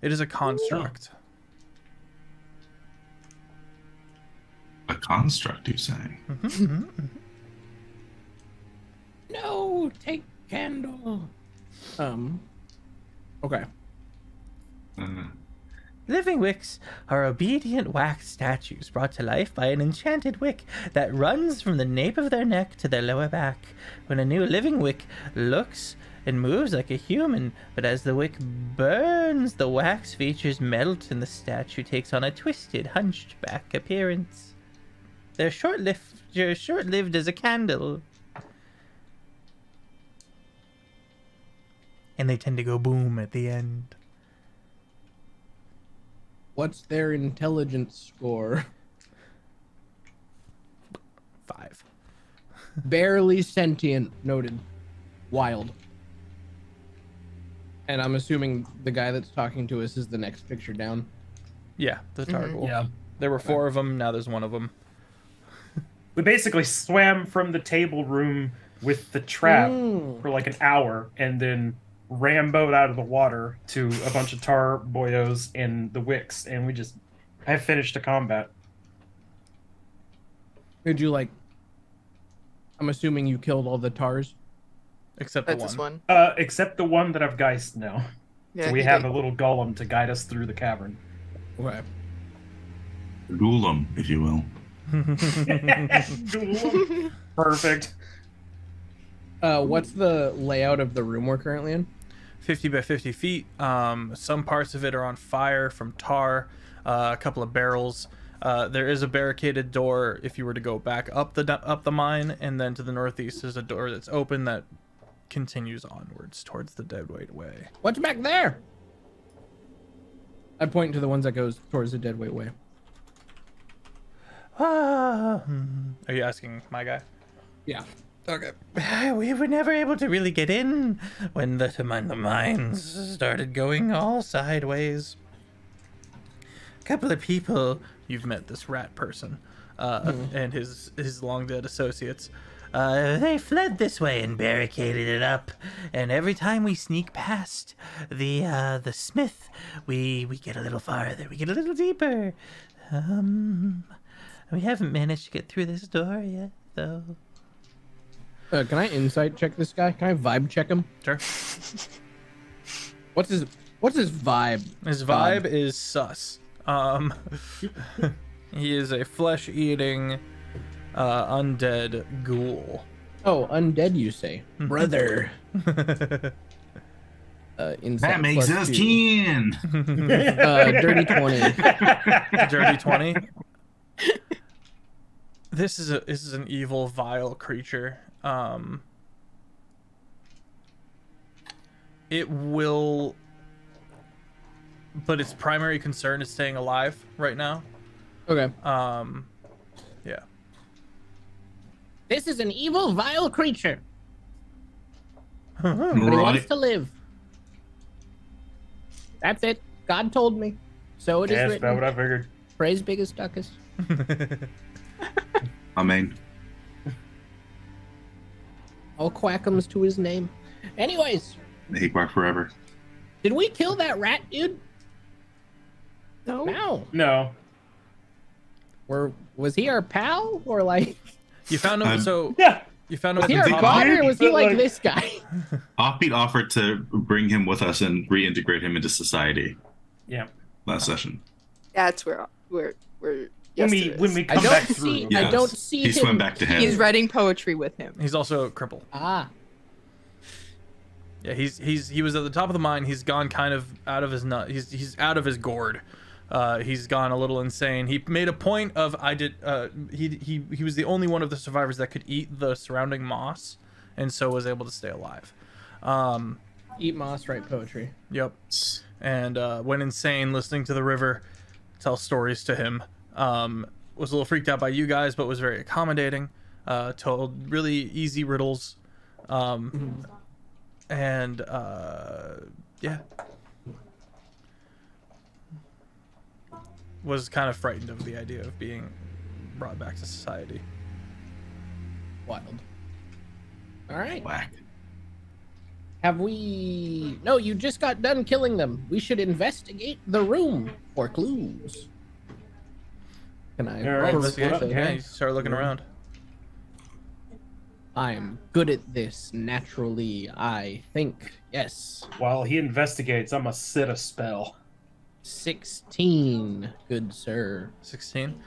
It is a construct. A construct, you're saying? No, take candle. Okay. Living wicks are obedient wax statues brought to life by an enchanted wick that runs from the nape of their neck to their lower back. When a new living wick looks and moves like a human, but as the wick burns, the wax features melt and the statue takes on a twisted, hunched back appearance. They're short-lived as a candle. And they tend to go boom at the end. What's their intelligence score? 5. Barely sentient. Noted. Wild. And I'm assuming the guy that's talking to us is the next picture down. Yeah, the Targul. Yeah. There were 4 of them. Now there's 1 of them. We basically swam from the table room with the trap for like an hour, and then Rambo'd out of the water to a bunch of tar boyos and the wicks, and I finished the combat. Did you I'm assuming you killed all the tars? Except That's the this one. one. Except the one that I've geist now. Yeah, So we he have did. a little golem to guide us through the cavern. Okay. Ghoulum, if you will. Perfect. What's the layout of the room we're currently in? 50 by 50 feet. Some parts of it are on fire from tar. A couple of barrels. There is a barricaded door if you were to go back up the mine, and then to the northeast is a door that's open that continues onwards towards the Deadweight Way. What's back there? I point to the ones that goes towards the Deadweight Way. Are you asking my guy? Yeah. Okay. We were never able to really get in when the mines started going all sideways. A couple of people, You've met this rat person, and his long dead associates. they fled this way and barricaded it up. And every time we sneak past the smith, we get a little farther, we get a little deeper. We haven't managed to get through this door yet, though. Can I insight check this guy? Can I vibe check him? Sure. What's his vibe? His vibe is sus. He is a flesh-eating, undead ghoul. Oh, undead, you say, brother. Insight That makes plus us 2. keen. Dirty 20. Dirty 20. This is an evil, vile creature. It will, but its primary concern is staying alive right now. Okay. Yeah. This is an evil, vile creature, but he wants Right. to live. That's it. God told me. So it is That's about written. what I figured. Praise biggest duckus. Amen. All quackums to his name. Anyways, He bark forever. did we kill that rat, dude? No. No. No. Was he our pal or You found him. So Yeah. you found him. was at he the our top- god or was he But, like- this guy? Offbeat offered to bring him with us and reintegrate him into society Yeah. last session. That's where When we yes, come back through. I Yes. don't see He him. swam back to him. he's writing poetry with him. He's also a cripple. Ah, Yeah, he was at the top of the mine. He's gone kind of out of his nut. He's out of his gourd. He's gone a little insane. He made a point of he was the only one of the survivors that could eat the surrounding moss, and so was able to stay alive. eat moss, write poetry. Yep. And went insane listening to the river tell stories to him. Was a little freaked out by you guys, but was very accommodating. Told really easy riddles. And yeah. Was kind of frightened of the idea of being brought back to society. Wild. All right. Whack. Have we? No, you just got done killing them. We should investigate the room for clues. Can I? All right, roll let's this? go. Yeah, you start looking around. I'm good at this naturally, I think. Yes. While he investigates, I'm gonna sit a spell. 16, good sir. 16.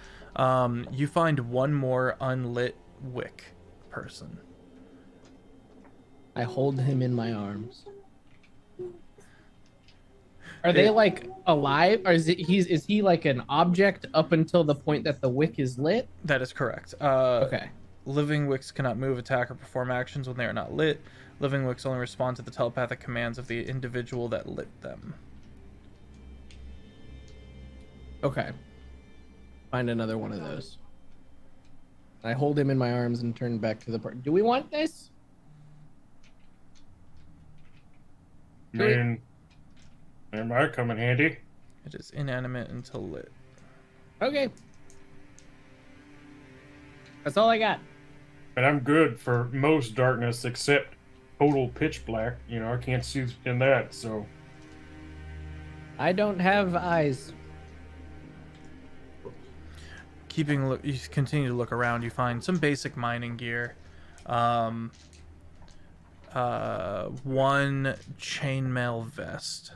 You find one more unlit wick person. I hold him in my arms. Are they like alive, or is he like an object up until the point that the wick is lit? That is correct. Okay. Living wicks cannot move, attack, or perform actions when they are not lit. Living wicks only respond to the telepathic commands of the individual that lit them. Okay. Find another one of those. I hold him in my arms and turn back to the party. Do we want this? Man, that might come in handy. It is inanimate until lit. Okay. That's all I got. And I'm good for most darkness except total pitch black. You know, I can't see in that, so. I don't have eyes. You continue to look around. You find some basic mining gear. One chainmail vest.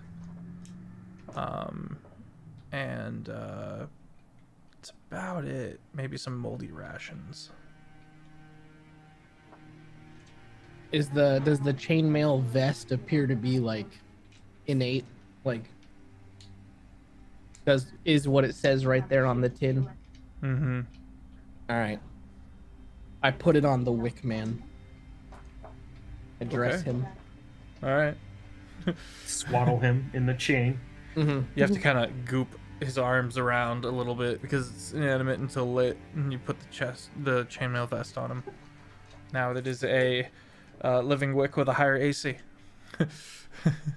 And that's about it. Maybe some moldy rations. Does the chainmail vest appear to be like innate? Like, is what it says right there on the tin? Mm-hmm. All right. I put it on the wick man. I dress Okay. him. All right. Swaddle him in the chain. Mm-hmm. You have to kind of goop his arms around a little bit because it's inanimate until lit, and you put the chainmail vest on him. Now that is a living wick with a higher AC.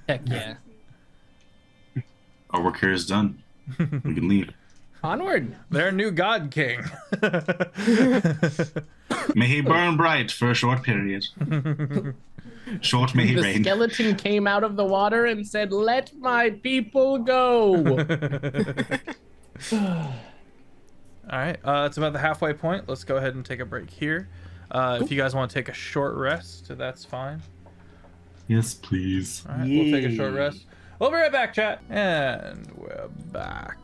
Heck yeah. Our work here is done. We can leave. Onward. Their new god king. May he burn bright for a short period. Short may he The reign. skeleton came out of the water and said, "Let my people go." All right, it's about the halfway point. Let's go ahead and take a break here. If you guys want to take a short rest, that's fine. Yes, please. All right, we'll take a short rest. We'll be right back, chat. And we're back.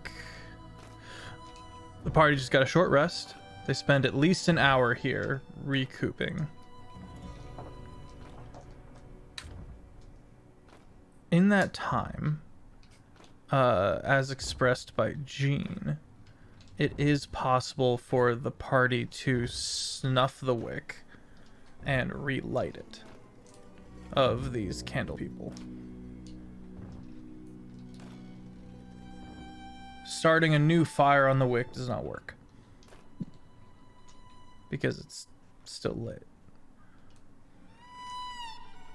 The party just got a short rest. They spend at least an hour here recouping. In that time, as expressed by Jean, it is possible for the party to snuff the wick and relight it of these candle people. Starting a new fire on the wick does not work because it's still lit.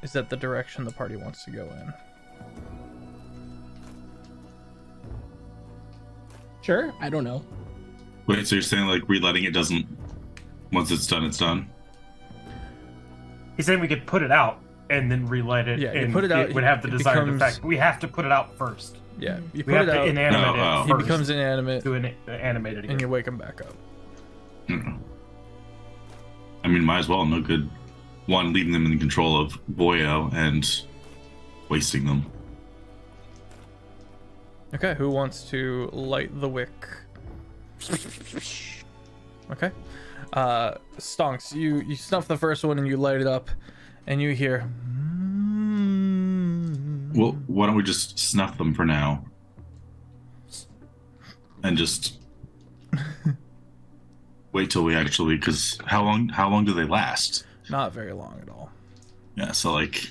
Is that the direction the party wants to go in? Sure. I don't know. Wait, so you're saying like relighting it doesn't, once it's done, it's done? He's saying we could put it out and then relight it. Yeah, you and put it out, It would have the it desired becomes- effect. We have to put it out first. Yeah, you We put have it to out, inanimate Oh, it he first becomes inanimate, to animate it again. and you wake him back up. I mean, might as well. No good. One, leaving them in control of Boyo and wasting them. Okay, who wants to light the wick? Okay. Stonks, you snuff the first one and you light it up, and you hear... Well, why don't we just snuff them for now? And just wait till we actually, because how long do they last? Not very long at all. Yeah, so like,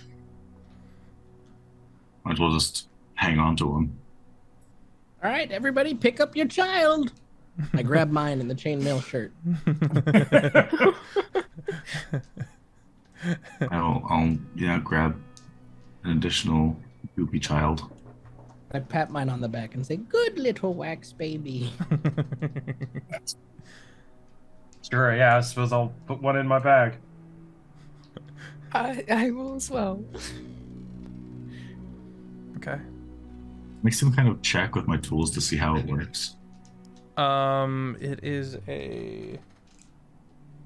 might as well just hang on to them. All right, everybody, pick up your child. I grab mine in the chainmail shirt. I'll grab an additional goopy child. I pat mine on the back and say, "Good little wax baby." Sure, yeah, I suppose I'll put one in my bag. I will as well. Okay. Make some kind of check with my tools to see how it works. It is a...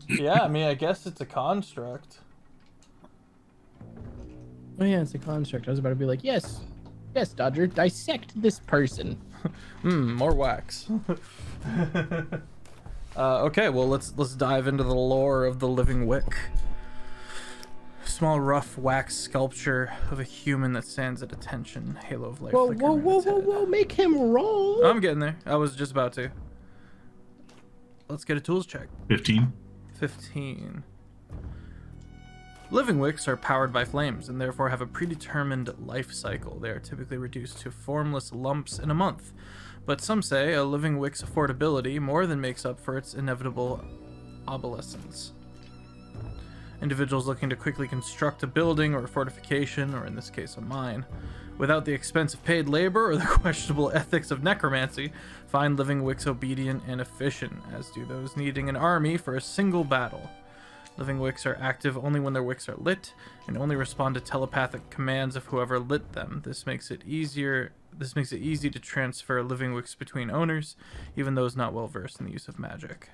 Yeah, I mean, I guess it's a construct. Oh yeah, it's a construct. I was about to be like, yes, Dodger, dissect this person. More wax. Okay, well let's dive into the lore of the living wick. small rough wax sculpture of a human that stands at attention. Halo of light. Whoa, flickering whoa, in its whoa, head. whoa, make him roll. I'm getting there. I was just about to. Let's get a tools check. 15. 15. Living wicks are powered by flames and therefore have a predetermined life cycle. They are typically reduced to formless lumps in a month. But some say a living wick's affordability more than makes up for its inevitable obsolescence. Individuals looking to quickly construct a building or a fortification, or in this case a mine, without the expense of paid labor or the questionable ethics of necromancy, find living wicks obedient and efficient, as do those needing an army for a single battle. Living wicks are active only when their wicks are lit, and only respond to telepathic commands of whoever lit them. This makes it easy to transfer living wicks between owners, even those not well versed in the use of magic.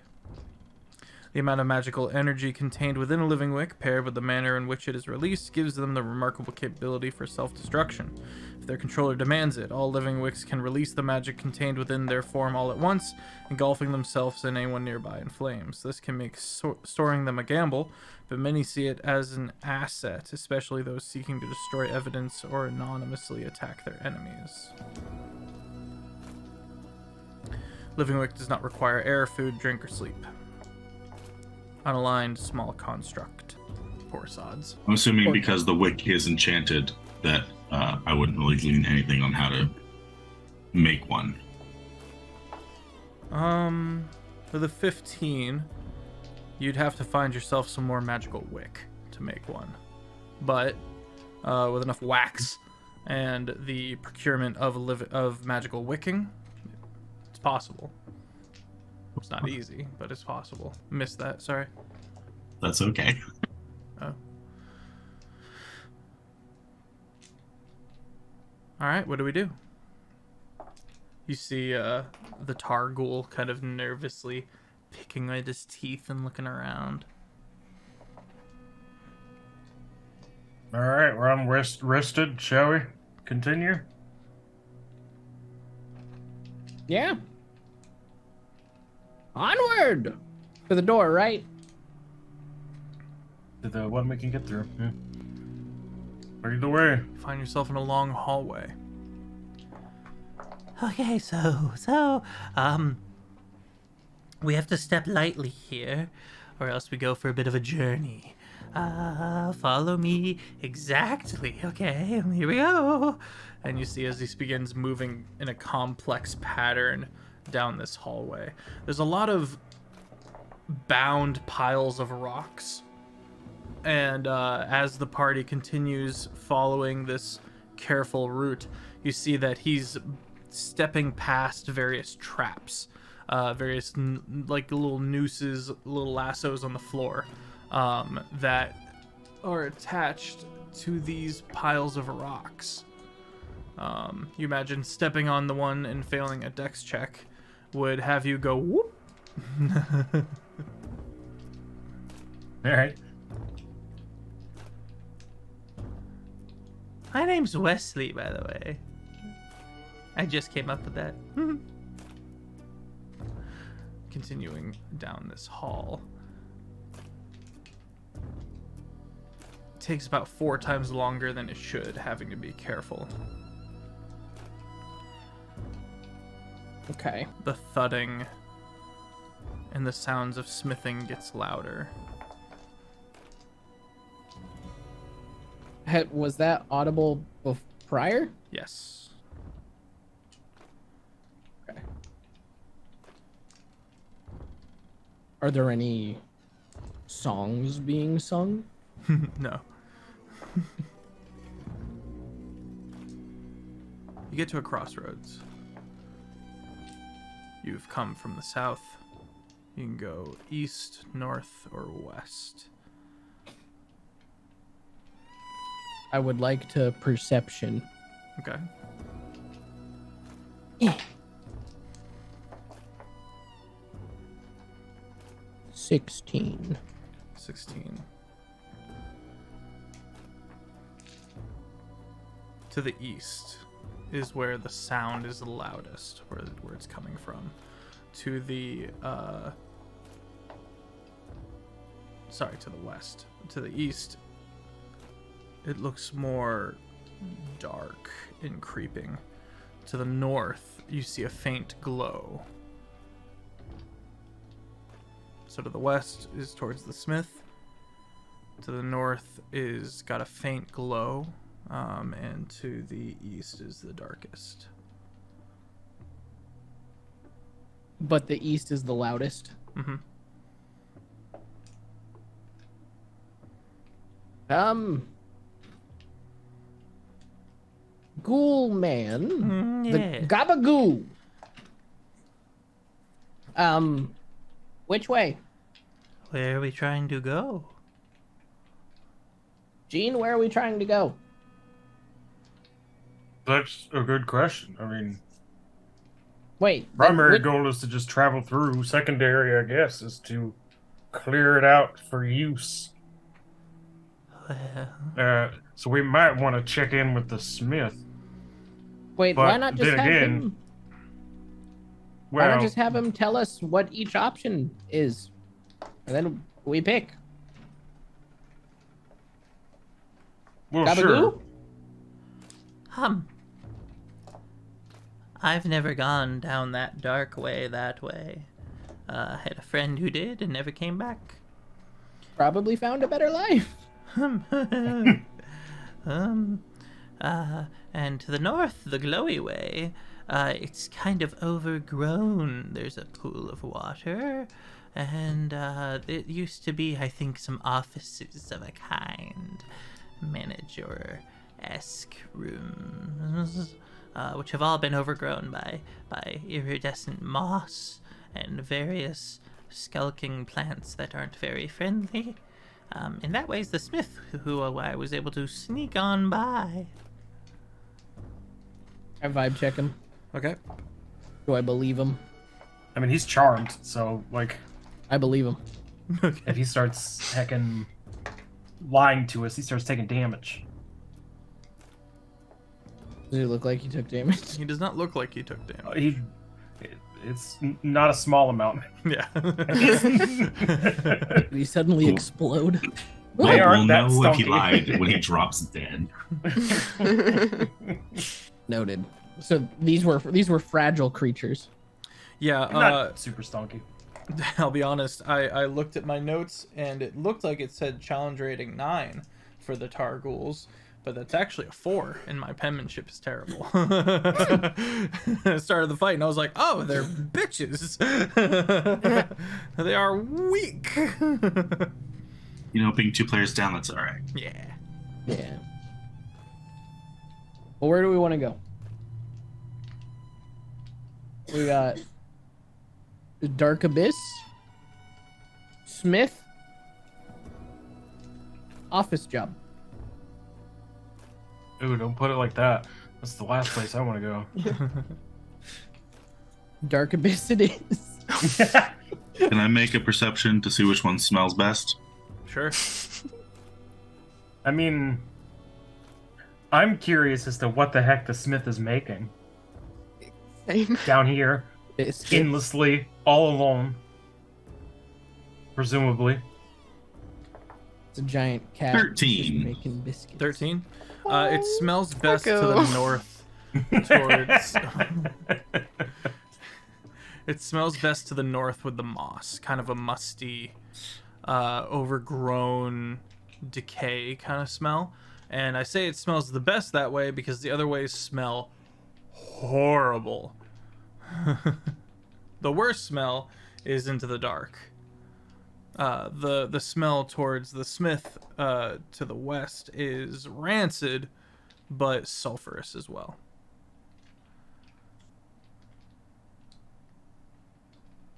The amount of magical energy contained within a living wick, paired with the manner in which it is released, gives them the remarkable capability for self-destruction. If their controller demands it, all living wicks can release the magic contained within their form all at once, engulfing themselves and anyone nearby in flames. This can make storing them a gamble, but many see it as an asset, especially those seeking to destroy evidence or anonymously attack their enemies. Living wick does not require air, food, drink, or sleep. Unaligned small construct. Poor sods. I'm assuming because the wick is enchanted that I wouldn't really glean anything on how to make one. For the 15, you'd have to find yourself some more magical wick to make one. But with enough wax and the procurement of magical wicking, it's possible. It's not easy, but it's possible. Missed that, sorry. That's okay. Oh. Alright, what do we do? You see the tar ghoul kind of nervously picking at his teeth and looking around. Alright, we're on rested. Shall we continue? Yeah. Onward! To the door, right? To the one we can get through. Yeah. Lead the way. You find yourself in a long hallway. Okay, so, we have to step lightly here, or else we go for a bit of a journey. Follow me exactly. Okay, here we go. And you see as he begins moving in a complex pattern down this hallway. There's a lot of bound piles of rocks. And as the party continues following this careful route, you see that he's stepping past various traps, various like little nooses, little lassos on the floor that are attached to these piles of rocks. You imagine stepping on the one and failing a dex check would have you go whoop. All right. My name's Wesley, by the way. I just came up with that. Continuing down this hall. It takes about 4 times longer than it should, having to be careful. Okay. The thudding and the sounds of smithing gets louder. Was that audible prior? Yes. Okay. Are there any songs being sung? No. You get to a crossroads. You've come from the south. You can go east, north, or west. I would like to perception. Okay. 16. 16. To the east is where the sound is the loudest, where it's coming from. To the to the west. To the east it looks more dark and creeping. To the north, you see a faint glow. So to the west is towards the smith. To the north is got a faint glow, and to the east is the darkest. But the east is the loudest. Mm-hmm. Ghoul man. Yeah. The Gabagoo. Which way? Where are we trying to go? Gene, where are we trying to go? That's a good question. I mean, Wait. primary goal is to just travel through. Secondary, I guess, is to clear it out for use. Well, So we might want to check in with the smith. Wait, but why not just then have again, him? Well, Why not just have him tell us what each option is, and then we pick? well, Gabagoo? sure. I've never gone down that dark way that way. I had a friend who did and never came back. Probably found a better life. And to the north, the glowy way, it's kind of overgrown. There's a pool of water, and it used to be, I think, some offices of a kind, manager-esque rooms, which have all been overgrown by iridescent moss and various skulking plants that aren't very friendly. In that way is the smith, who I was able to sneak on by. I vibe check him. Okay. Do I believe him? I mean, he's charmed, so, like, I believe him. if he starts heckin' lying to us, he starts taking damage. Does he look like he took damage? He does not look like he took damage. It's not a small amount. Yeah. Did he suddenly explode? They aren't We'll that know if he stunky. lied when he drops dead. Noted. So these were fragile creatures. Yeah, Not super stonky. I'll be honest, I looked at my notes and it looked like it said challenge rating 9 for the tar ghouls, but that's actually a 4, and my penmanship is terrible. I started the fight and I was like, oh, they're bitches. They are weak. You know, being 2 players down, that's alright. Yeah. Yeah. Well, where do we want to go? We got the Dark Abyss, Smith, Office Job. Ooh, don't put it like that. That's the last place I want to go. Dark Abyss it is. Can I make a perception to see which one smells best? Sure. I mean, I'm curious as to what the heck the smith is making Same. down here, Biscuit. endlessly, all alone. Presumably. It's a giant cat. 13. just making biscuits. 13. It smells best to Taco. the north towards... It smells best to the north with the moss. Kind of a musty, overgrown decay kind of smell. And I say it smells the best that way because the other ways smell horrible. The worst smell is into the dark. The smell towards the smith to the west is rancid, but sulfurous as well.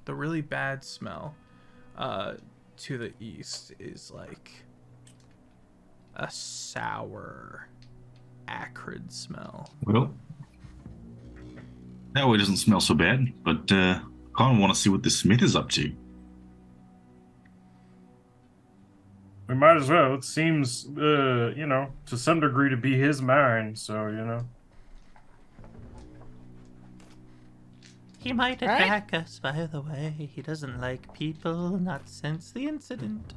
The really bad smell to the east is like a sour, acrid smell. Well, that way doesn't smell so bad, but kind of want to see what the smith is up to. We might as well. It seems, to some degree to be his mind, so. He might Alright. attack us, by the way. He doesn't like people, not since the incident.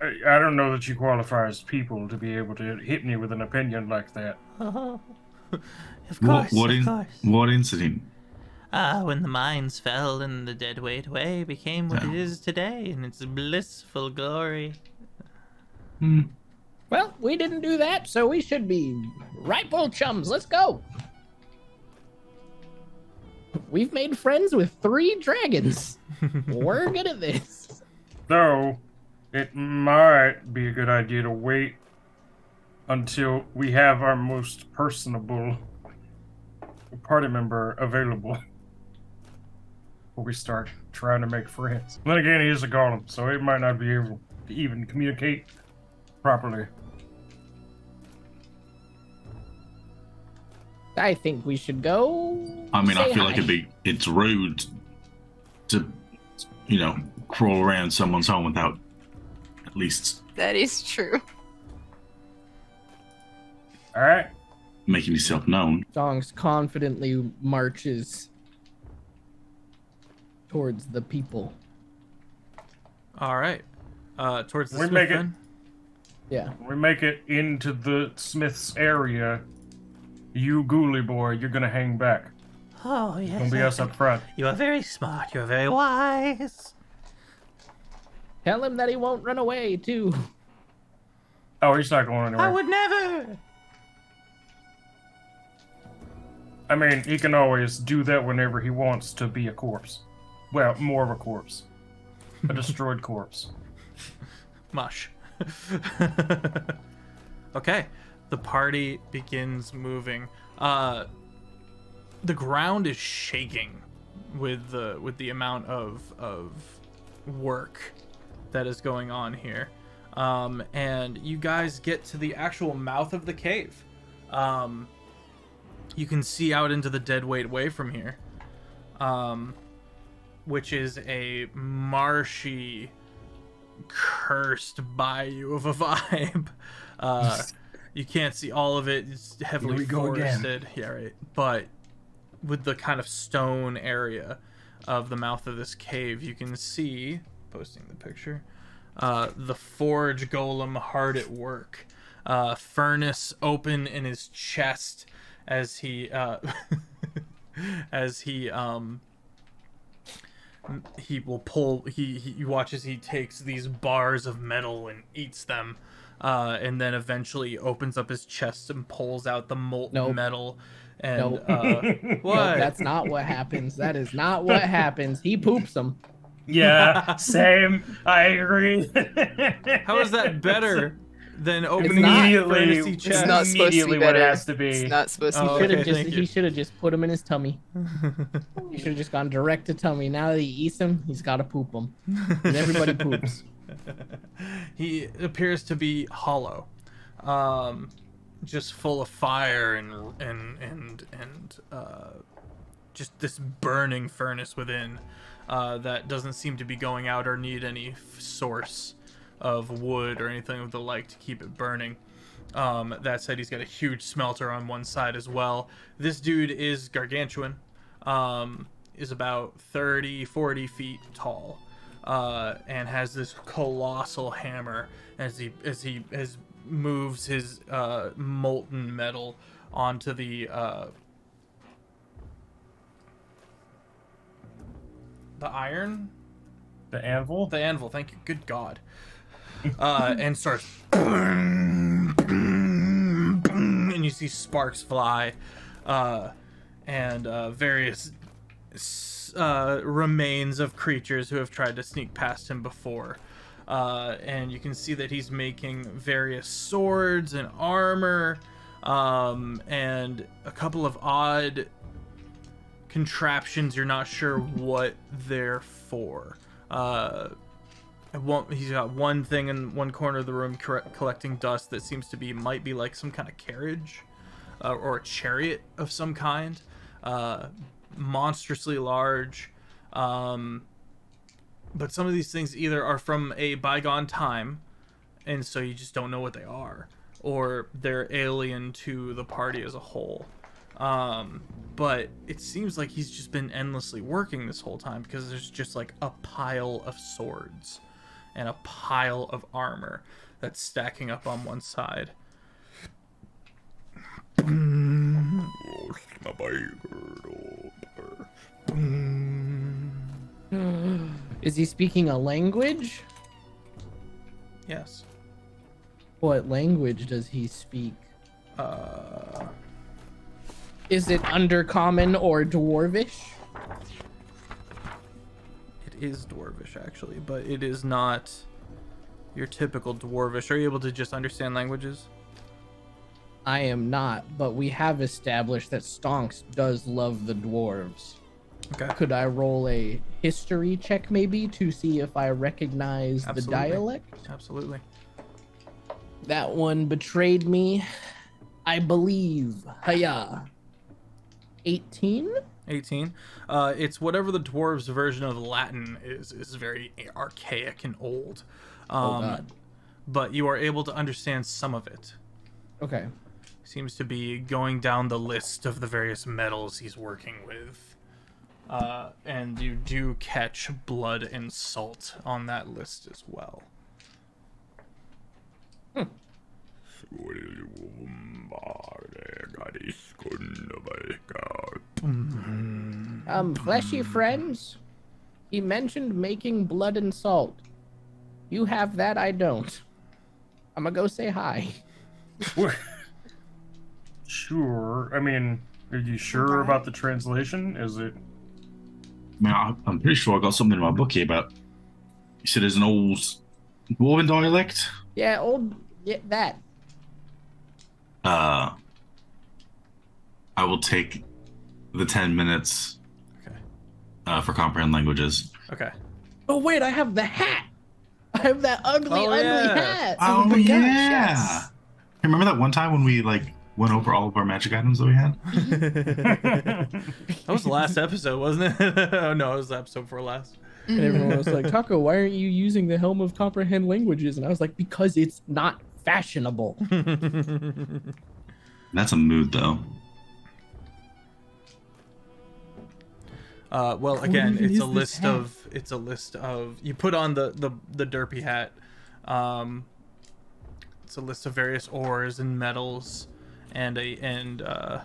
I don't know that you qualify as people to be able to hit me with an opinion like that. Oh, of course, of course. What incident? When the mines fell and the dead weight way became what it is today in its blissful glory. Well, we didn't do that, so we should be ripe old chums. Let's go. We've made friends with 3 dragons. We're good at this. Though, it might be a good idea to wait until we have our most personable party member available before we start trying to make friends. Then again, he is a golem, so he might not be able to even communicate properly. I think we should go. I mean, I say feel hi. like it's rude to, crawl around someone's home without at least That is true. All right. making yourself known. Songs confidently marches towards the people. All right. Towards the We smith make it. then? Yeah. When we make it into the Smith's area, you ghoulie boy, you're gonna hang back. Oh, yes. Gonna be us up front. You are very smart. You are very wise. Tell him that he won't run away, too. Oh, he's not going anywhere. I would never. I mean, he can always do that whenever he wants to be a corpse. Well, more of a corpse. A destroyed corpse. Mush. Okay. The party begins moving. The ground is shaking with the amount of work that is going on here. And you guys get to the actual mouth of the cave. You can see out into the deadweight way from here, which is a marshy, cursed bayou of a vibe. You can't see all of it. It's heavily Here we go again. forested. Yeah, right. But with the kind of stone area of the mouth of this cave, you can see, posting the picture, the forge golem hard at work. Furnace open in his chest as he he will pull, he watches, he takes these bars of metal and eats them, and then eventually opens up his chest and pulls out the molten metal. And what? Nope, that's not what happens. That is not what happens. He poops them. Yeah, same. I agree. How is that better than opening Immediately, fantasy chest? It's not supposed to be immediately what better. it has to be. It's not supposed to be Oh, better. okay, thank you. He should have just put him in his tummy. He should have just gone direct to tummy. Now that he eats him, he's got to poop them. And everybody poops. He appears to be hollow, just full of fire and just this burning furnace within that doesn't seem to be going out or need any source of wood or anything of the like to keep it burning. That said, he's got a huge smelter on one side as well. This dude is gargantuan, is about 30-40 feet tall, and has this colossal hammer as he moves his molten metal onto the iron, The anvil? the anvil. Thank you. Good God. And starts, and you see sparks fly, and various remains of creatures who have tried to sneak past him before. And you can see that he's making various swords and armor, and a couple of odd contraptions. You're not sure what they're for. He's got one thing in one corner of the room collecting dust that seems to be, might be like some kind of carriage, or a chariot of some kind, monstrously large. But some of these things either are from a bygone time, and so you just don't know what they are, or they're alien to the party as a whole. But it seems like he's just been endlessly working this whole time, because there's just like a pile of swords and a pile of armor that's stacking up on one side. Is he speaking a language? Yes. What language does he speak? Uh, Is it Undercommon or Dwarvish? it is Dwarvish, actually, but it is not your typical Dwarvish. Are you able to just understand languages? I am not, but we have established that Stonks does love the dwarves. Okay. Could I roll a history check maybe to see if I recognize Absolutely. the dialect? Absolutely. That one betrayed me. I believe. Hiya. 18? 18. It's whatever the dwarves' version of Latin is very archaic and old. Oh god. But you are able to understand some of it. Okay. Seems to be going down the list of the various metals he's working with. And you do catch blood and salt on that list as well. Fleshy friends? He mentioned making blood and salt. You have that, I don't. I'm gonna go say hi. Sure. I mean, are you sure Okay. about the translation? Is it? I mean, I'm pretty sure I got something in my book here about. You said there's an old dwarven dialect. Yeah, that. I will take the 10 minutes Okay. for comprehend languages. Okay. Oh wait, I have the hat. I have that ugly yeah. hat. Oh, my yeah. gosh, yes. Remember that one time when we went over all of our magic items that we had? That was the last episode, wasn't it? Oh no, it was the episode before last. And everyone was like, Taco, why aren't you using the Helm of Comprehend Languages? And I was like, because it's not fashionable. That's a mood, though. Well, again, it's a list of. You put on the derpy hat. It's a list of various ores and metals, and I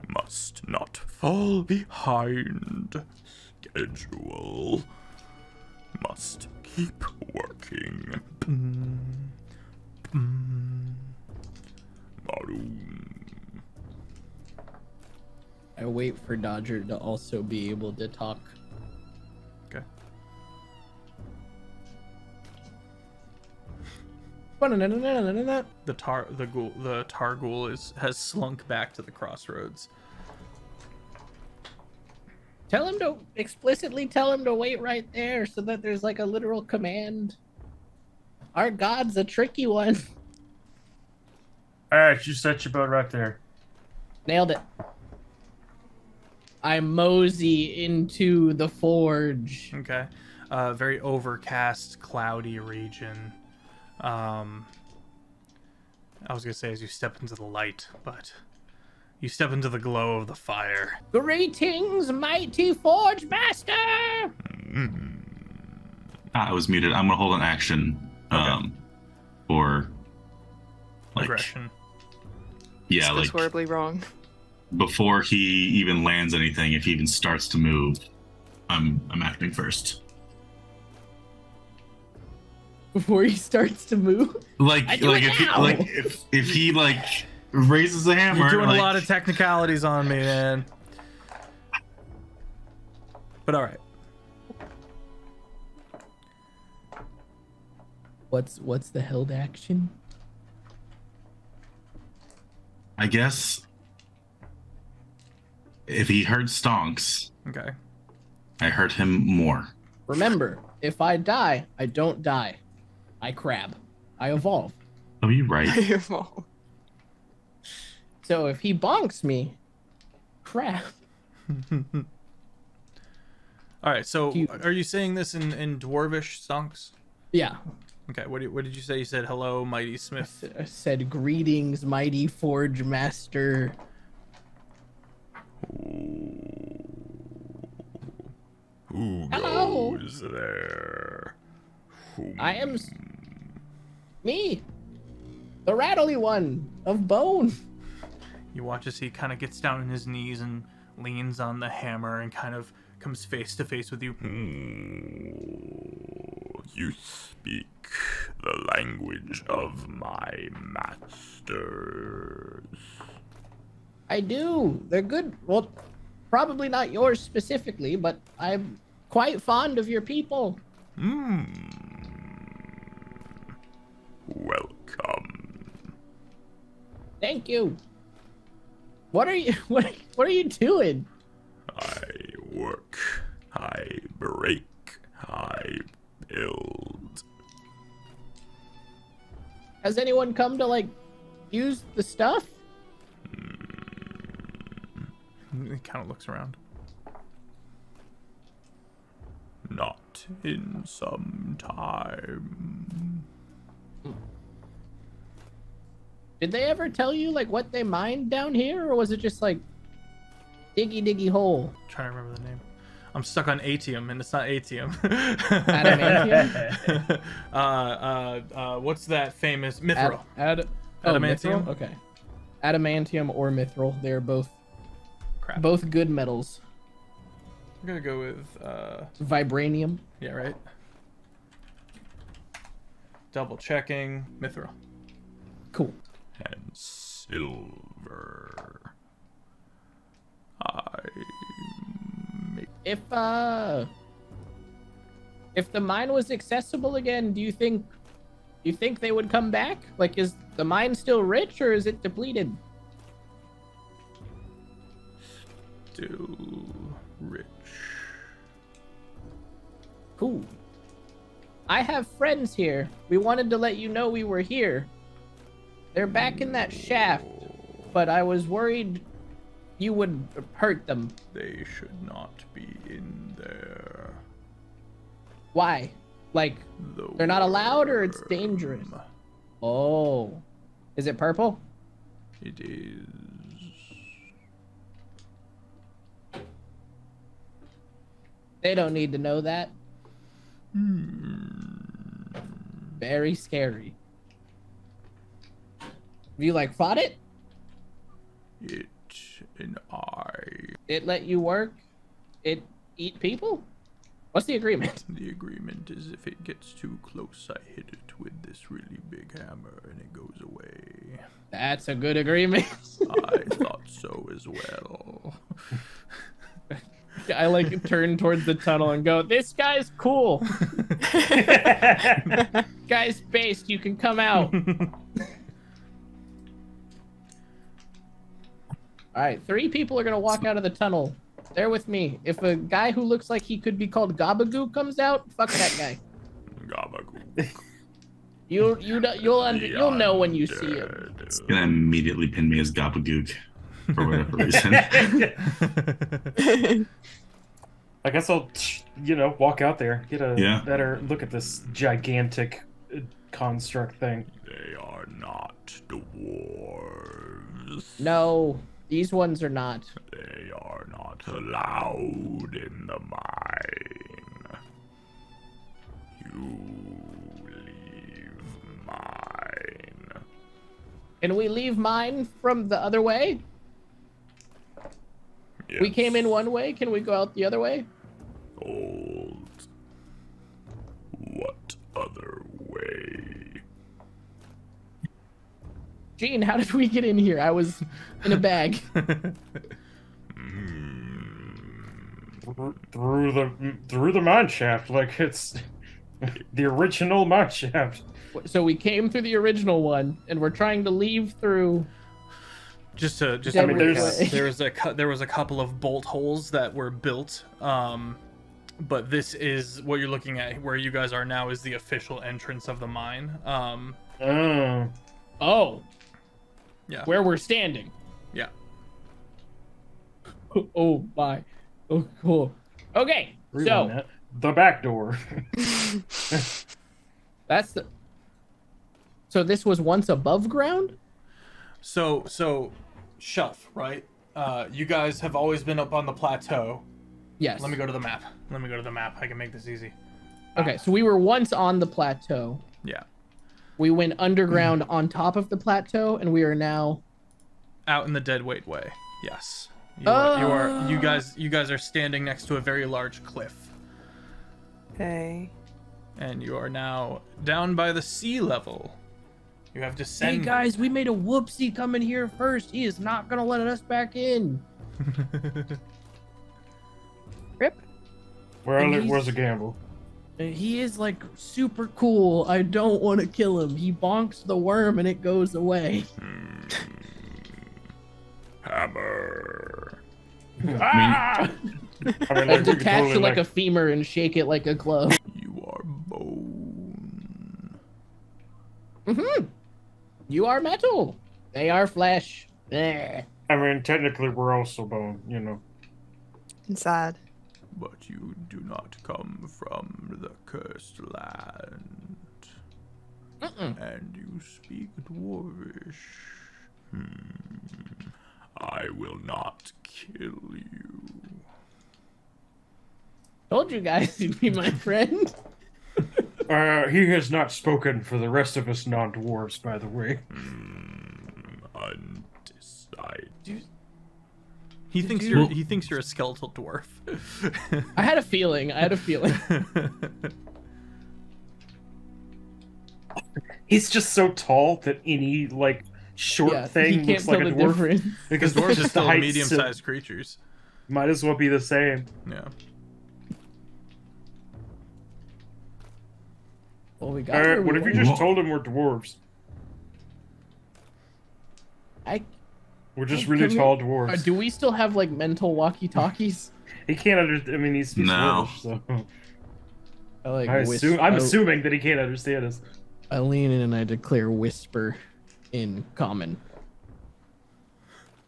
must not fall behind schedule. Must keep working. I wait for Dodger to also be able to talk. Okay. The Targul has slunk back to the crossroads. Explicitly tell him to wait right there so that there's like a literal command. Our god's a tricky one. All right, you set your boat right there. Nailed it. I mosey into the forge. Okay. Very overcast, cloudy region. I was gonna say as you step into the light, but you step into the glow of the fire. Greetings, mighty forge master. I was muted. I'm gonna hold an action. For Aggression. Yeah, This goes horribly wrong. before he even lands anything, if he even starts to move, I'm acting first. Before he starts to move. If he raises a hammer. You're doing a lot of technicalities on me, man. But all right. What's the held action? I guess if he hurt Stonks, Okay. I hurt him more. Remember, if I die, I don't die. I crab. I evolve. Oh, you're right. Your fault. So if he bonks me, crap. All right. So You- are you saying this in Dwarvish, Stonks? Yeah. Okay. What did you say? You said hello, mighty smith. I said greetings, mighty forge master. Who Hello. goes there? I am me, the rattly one of bone. You watch as he kind of gets down on his knees and leans on the hammer and kind of comes face to face with you. You speak the language of my masters. I do. They're good. Well, probably not yours specifically, but I'm quite fond of your people. Welcome. Thank you. What are you what are you doing? I work, I break, I build. Has anyone come to like use the stuff? He kind of looks around. Not in some time. Did they ever tell you like what they mined down here, or was it just like diggy hole? Trying to remember the name. I'm stuck on atium, and it's not atium. Adamantium? What's that famous mithril? Adamantium? Okay. Adamantium or mithril. They're both good metals. I'm gonna go with Vibranium. yeah, right. Double checking mithril. Cool. And silver. If the mine was accessible again, do you think they would come back? Like, is the mine still rich or is it depleted? Still rich. Cool. I have friends here. We wanted to let you know we were here. They're back in that shaft, but I was worried you would hurt them. They should not be in there. Why? Like, they're not allowed or it's dangerous? worm. Oh. Is it purple? It is. They don't need to know that. Very scary. Have you, like, fought it? It and I. It let you work? It eat people? What's the agreement? The agreement is if it gets too close, I hit it with this really big hammer and it goes away. That's a good agreement. I thought so as well. I like turn towards the tunnel and go, this guy's cool. Guy's based, you can come out. Alright, 3 people are gonna walk out of the tunnel. They're with me. If a guy who looks like he could be called Gabagoo comes out, fuck that guy. Gabagool. You'll know when you see him. It's gonna immediately pin me as Gabagook for whatever reason. I guess I'll, walk out there, get a Yeah. better look at this gigantic construct thing. They are not dwarves. No, these ones are not. They are not allowed in the mine. You leave mine. Can we leave mine from the other way? Yes. We came in one way, can we go out the other way? Old. What other way? Gene, how did we get in here? I was in a bag. Through the mine shaft, like it's the original mine shaft. So we came through the original one, and we're trying to leave through. Just I to mean, recap, there's- there was a couple of bolt holes that were built, but this is what you're looking at. Where you guys are now is the official entrance of the mine. Oh, Yeah. where we're standing. Yeah. Oh my. Oh, cool. Okay, Rewind so that. The back door. that's the. So this was once above ground. So, shelf, right? You guys have always been up on the plateau. Yes. Let me go to the map. I can make this easy. Okay, so we were once on the plateau. Yeah. We went underground on top of the plateau, and we are now Out in the Deadweight Way. Yes. You guys are standing next to a very large cliff. Okay. And you are now down by the sea level. You have descended. Hey guys, we made a whoopsie coming here first. He is not gonna let us back in. Rip. Well, it was a gamble. He is like super cool. I don't want to kill him. He bonks the worm and it goes away. Hammer. Ah! I mean, I we could detach totally, like a femur and shake it like a glove. You are bone. You are metal. They are flesh. There. I mean, technically, we're also bone, you know. Inside. But you do not come from the cursed land. And you speak dwarvish. I will not kill you. Told you guys you'd be my friend. He has not spoken for the rest of us non-dwarves, by the way. Undecided. He thinks you're a skeletal dwarf. I had a feeling. He's just so tall that any, like, short Yeah, thing he can't looks like tell a the dwarf. difference. Because Dwarves are just the still height medium-sized creatures. might as well be the same. Yeah. Well, we got where we What if you were. just told him we're dwarves? We're just really Can we- tall dwarves. Do we still have like mental walkie-talkies? He can't understand. I mean, he speaks No. English, so I'm I'm assuming that he can't understand us. I lean in and I declare whisper in common.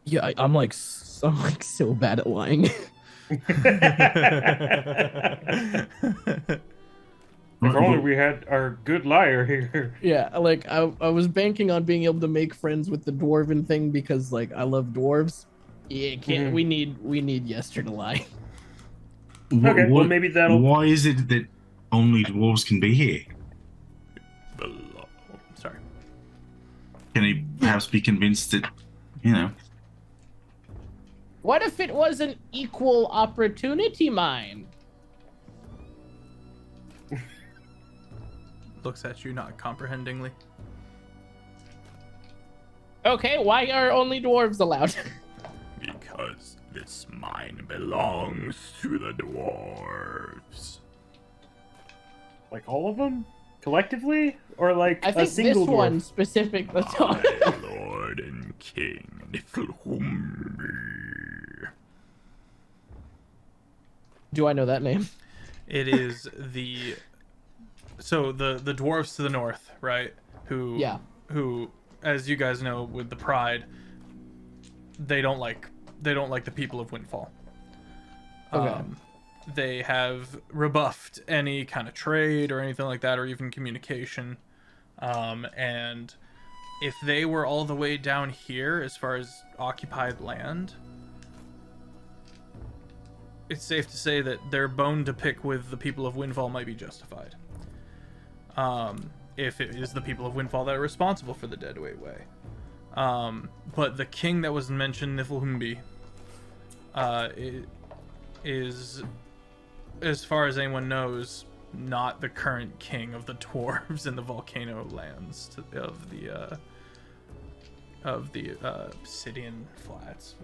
Yeah, I'm like so bad at lying. If only we had our good liar here. Yeah, like I was banking on being able to make friends with the dwarven thing because like I love dwarves. Yeah, can't we need Yester to lie. Okay, well, maybe that'll- Why is it that only dwarves can be here? Sorry. Can he perhaps be convinced that, you know? What if it was an equal opportunity mine? Looks at you not comprehendingly. Okay, why are only dwarves allowed? Because this mine belongs to the dwarves. Like all of them? Collectively? Or like I a think single this dwarf? one specific. That's all. My Lord and King Niflhumbi. Do I know that name? It is the the dwarves to the north, right? Who, as you guys know, with the pride, they don't like the people of Windfall. Okay. They have rebuffed any kind of trade or anything like that, or even communication. And if they were all the way down here, as far as occupied land, it's safe to say that their bone to pick with the people of Windfall might be justified. If it is the people of Windfall that are responsible for the Deadweight Way. But the king that was mentioned, Niflhumbi, is, as far as anyone knows, not the current king of the dwarves in the volcano lands of the Obsidian Flats.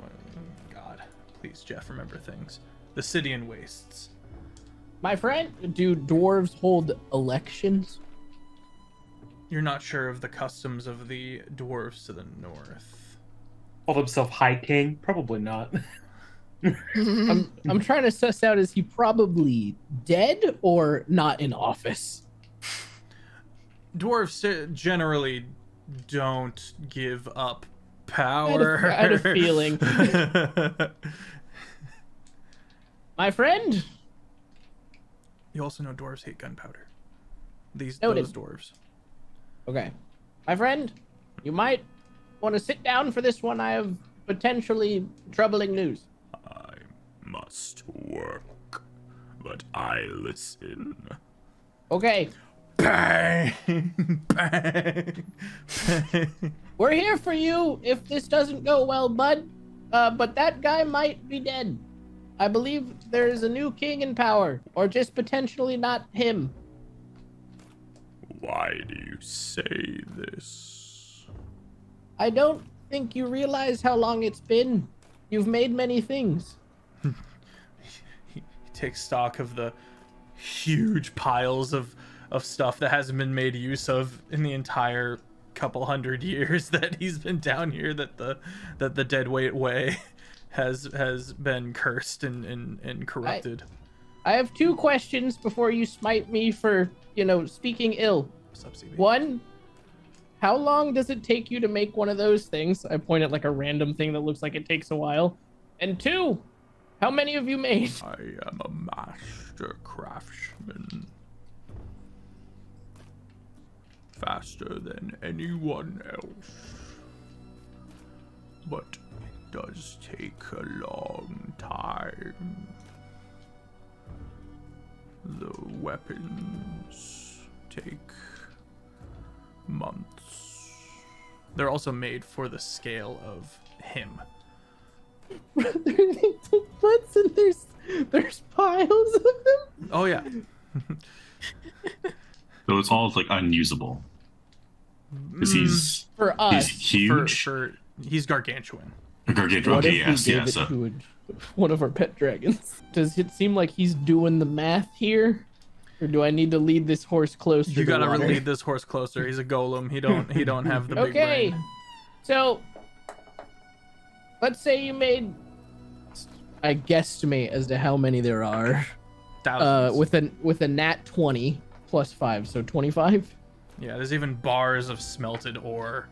God, please, Jeff, remember things. The Obsidian Wastes. My friend, do dwarves hold elections? You're not sure of the customs of the dwarves to the north. Called himself High King? Probably not. I'm trying to suss out, is he probably dead or not in office? Dwarves generally don't give up power. I had a feeling. My friend? You also know dwarves hate gunpowder. Those dwarves. Okay. My friend, you might want to sit down for this one. I have potentially troubling news. I must work, but I listen. Okay. Bang, bang, bang. We're here for you if this doesn't go well, bud. But that guy might be dead. I believe there is a new king in power, or just potentially not him. Why do you say this? I don't think you realize how long it's been. You've made many things. He takes stock of the huge piles of stuff that hasn't been made use of in the entire couple hundred years that he's been down here, that the Deadweight Way has been cursed and corrupted. I have 2 questions before you smite me for, speaking ill. One, how long does it take you to make one of those things? I point at like a random thing that looks like it takes a while. And 2, how many have you made? I am a master craftsman. Faster than anyone else. But it does take a long time. The weapons take months. They're also made for the scale of him. Butts and there's piles of them. Oh yeah. So it's all like unusable. Because he's For us. he's huge. He's gargantuan. Gargantuan. What Okay, if we yes, gave yeah. it So to one of our pet dragons? Does it seem like he's doing the math here? Or do I need to lead this horse closer? You gotta to water? lead this horse closer. He's a golem. He don't have the big Okay. brain. So let's say you made, I guesstimate as to how many there are. Thousands. With a nat 20 plus 5, so 25. Yeah, there's even bars of smelted ore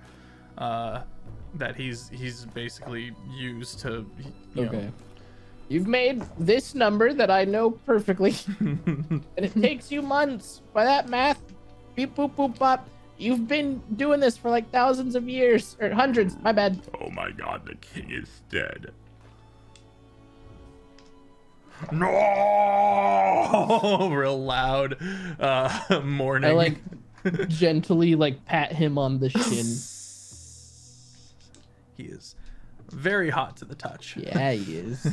that he's basically used to. You know. You've made this number that I know perfectly, and it takes you months. By that math, beep boop boop bop. You've been doing this for like thousands of years, or hundreds. My bad. Oh my god, the king is dead. No, real loud, mourning. I like gently like pat him on the shin. He is very hot to the touch. Yeah, he is.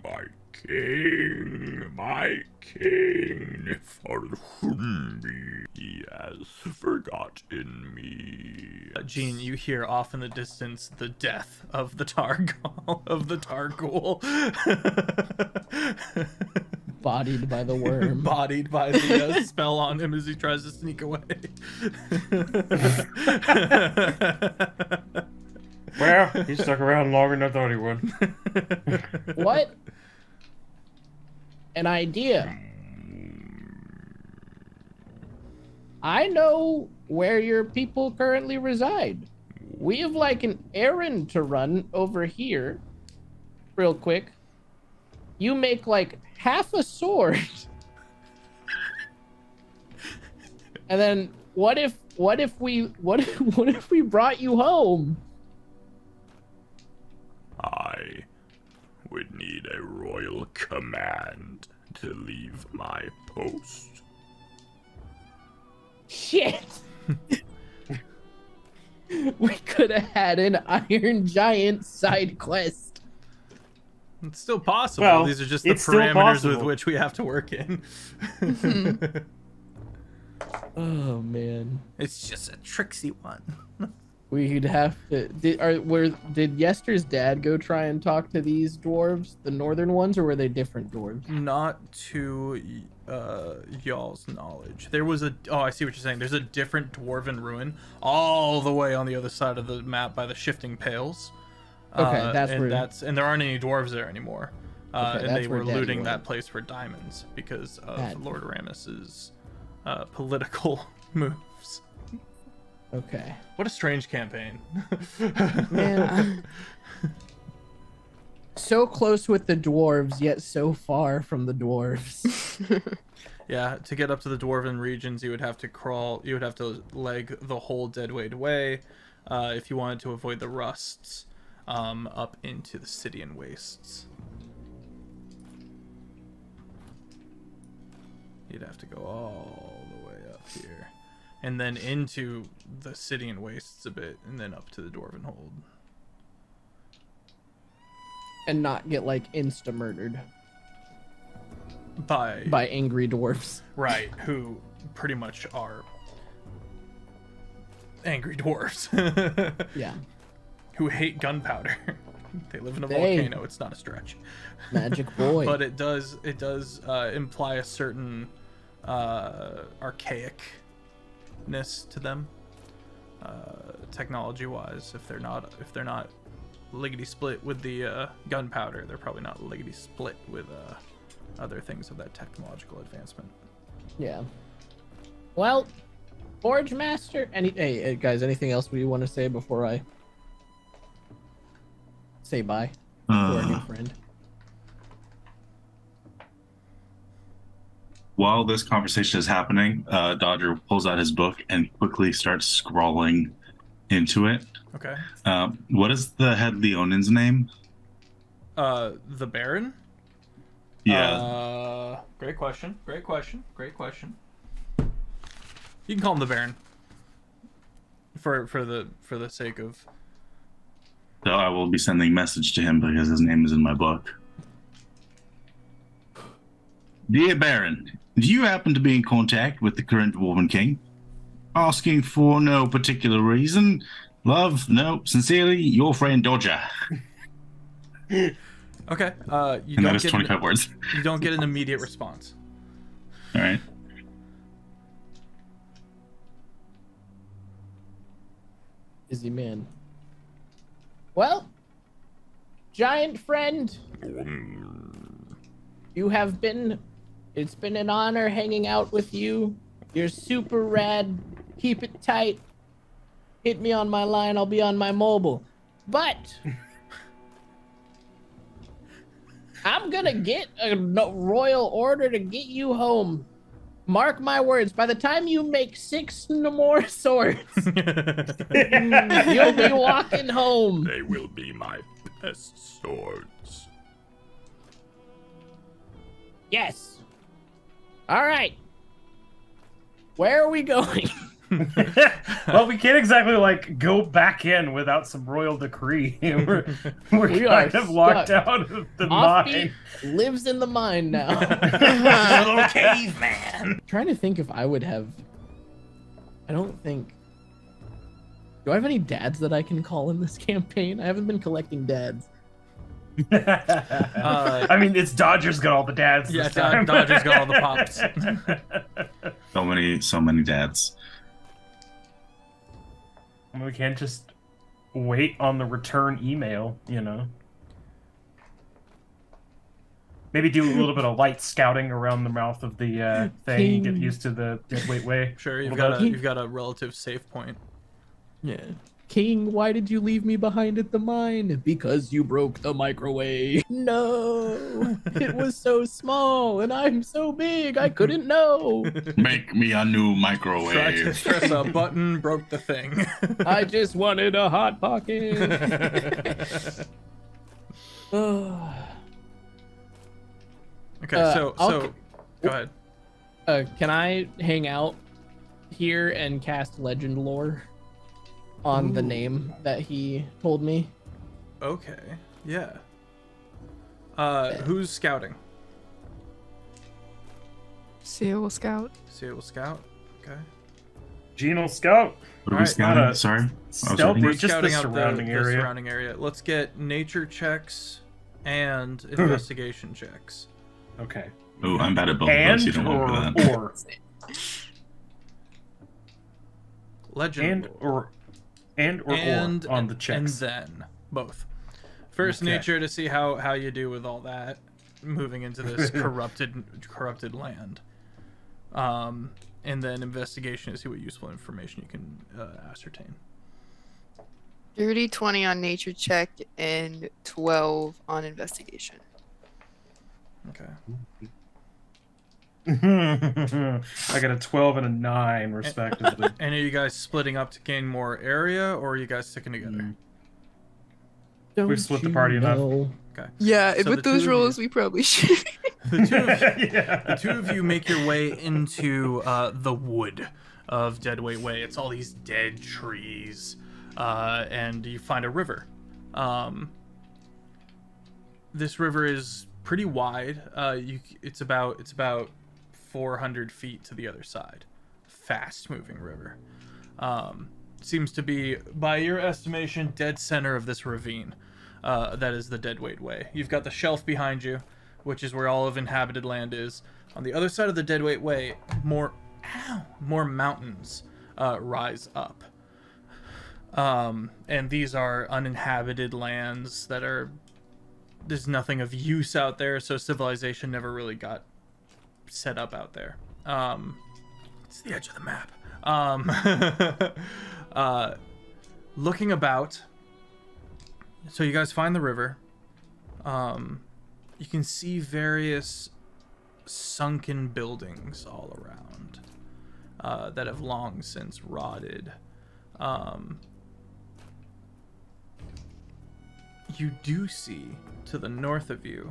My king, forgive me. He has forgotten me. Gene, you hear off in the distance the death of the Targol, of the Targul. Bodied by the worm. Bodied by the spell on him as he tries to sneak away. Well, he stuck around longer than I thought he would. What? An idea. I know where your people currently reside. We have like an errand to run over here. Real quick. You make like half a sword. And then what if we brought you home? I would need a royal command to leave my post. Shit. We could have had an Iron Giant side quest. It's still possible. Well, These are just the it's still parameters with possible. which we have to work in. Oh man. It's just a tricksy one. We'd have to. Did Yester's dad go try and talk to these dwarves, the northern ones, or were they different dwarves? Not to y'all's knowledge. There was a. Oh, I see what you're saying. There's a different dwarven ruin all the way on the other side of the map by the shifting pales. Okay, that's and where. and there aren't any dwarves there anymore. Okay, and that's they where were Daddy looting went. that place for diamonds because of Bad. Lord Rammus's political moves. Okay. What a strange campaign. Man. So close with the dwarves, yet so far from the dwarves. Yeah, to get up to the dwarven regions, you would have to crawl. You would have to leg the whole Deadweight Way, if you wanted to avoid the rusts, up into the Stygian wastes. You'd have to go all the way up here. And then into the City and Wastes a bit, and then up to the Dwarven Hold. And not get like insta-murdered By angry dwarves. Right, who pretty much are angry dwarves. Yeah. Who hate gunpowder. They live in a volcano. It's not a stretch. Magic boy. But it does imply a certain archaicness to them, technology-wise. If they're not lickety split with the gunpowder, they're probably not lickety split with other things of that technological advancement. Yeah. Well, Forge Master. Hey guys, anything else we want to say before I say bye to our new friend? While this conversation is happening, Dodger pulls out his book and quickly starts scrawling into it. Okay. What is the head Leonin's name? The Baron? Yeah. Great question. You can call him the Baron. For the sake of. So I will be sending a message to him because his name is in my book. Dear Baron, do you happen to be in contact with the current Dwarven King? Asking for no particular reason. Love, no, sincerely, your friend Dodger. Okay. And that is 25 words. You don't get an immediate response. All right. Busy man. Well, giant friend, it's been an honor hanging out with you. You're super rad. Keep it tight. Hit me on my line. I'll be on my mobile. But I'm gonna get a royal order to get you home. Mark my words, by the time you make 6 more swords, you'll be walking home. They will be my best swords. Yes. All right. Where are we going? Well, we can't exactly go back in without some royal decree. we're We kind are of locked stuck. out of the Offbeat mine. lives in the mine now. Little caveman. Trying to think if I would have. I don't think. Do I have any dads that I can call in this campaign? I haven't been collecting dads. I mean, it's Dodger's got all the dads. Yeah, this time. Dodger's got all the pops. So many dads. We can't just wait on the return email, Maybe do a little bit of light scouting around the mouth of the thing. Get used to the deadweight way. Sure, you've Little got a relative safe point. Yeah. King, why did you leave me behind at the mine? Because you broke the microwave. No, it was so small and I'm so big, I couldn't know. Make me a new microwave. Press a button, broke the thing. I just wanted a hot pocket. Okay, so go ahead. Can I hang out here and cast legend lore on the name that he told me? Okay, yeah. Who's scouting? Sia will scout. Sia will scout. Okay. Gene will scout. What are we Alright, scouting? not a Sorry. stealthy- We're just the scouting out surrounding the area. surrounding area. Let's get nature checks and investigation checks. Okay. Oh, I'm bad at both of those. You And don't want that. or Legend and or on the checks. And then both. First Okay. nature to see how you do with all that, moving into this corrupted land. And then investigation to see what useful information you can ascertain. Dirty 20 on nature check and 12 on investigation. Okay. I got a 12 and a 9 respectively. And are you guys splitting up to gain more area, or are you guys sticking together? We've split the party enough. Okay. Yeah, So with the those two of you- rolls, we probably should. The two of you make your way into the wood of Deadweight Way. It's all these dead trees, and you find a river. This river is pretty wide. It's about 400 feet to the other side. Fast-moving river. Seems to be, by your estimation, dead center of this ravine. That is the Deadweight Way. You've got the shelf behind you, which is where all of inhabited land is. On the other side of the Deadweight Way, more mountains rise up. And these are uninhabited lands that there's nothing of use out there, so civilization never really got set up out there. It's the edge of the map. Looking about, so you guys find the river. You can see various sunken buildings all around that have long since rotted. You do see to the north of you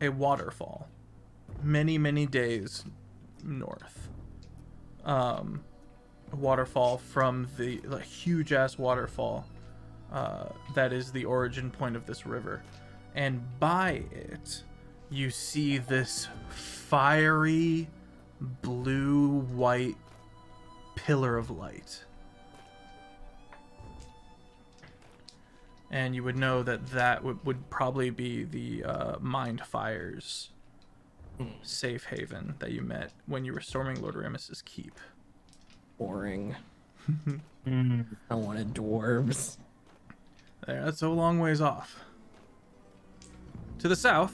a waterfall, many days north. A waterfall from the huge ass waterfall that is the origin point of this river, and by it you see this fiery blue-white pillar of light. And you would know that would probably be the Mind Fire's safe haven that you met when you were storming Lord Rammus's keep. Boring. I wanted dwarves. That's a long ways off. To the south,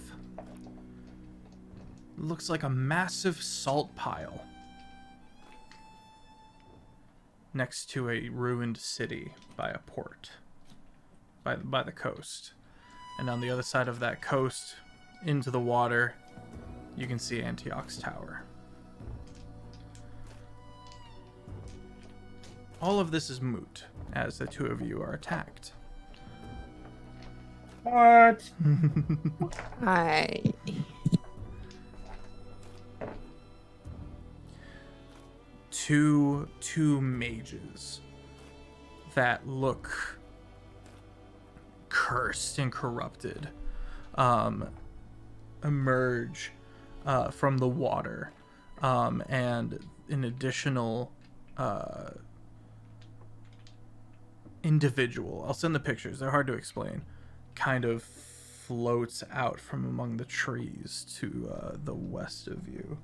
looks like a massive salt pile next to a ruined city by a port. By the coast. And on the other side of that coast, into the water, you can see Antioch's tower. All of this is moot, as the two of you are attacked. What? Hi. Two mages that look cursed and corrupted emerge from the water, and an additional individual, I'll send the pictures, they're hard to explain, kind of floats out from among the trees to the west of you.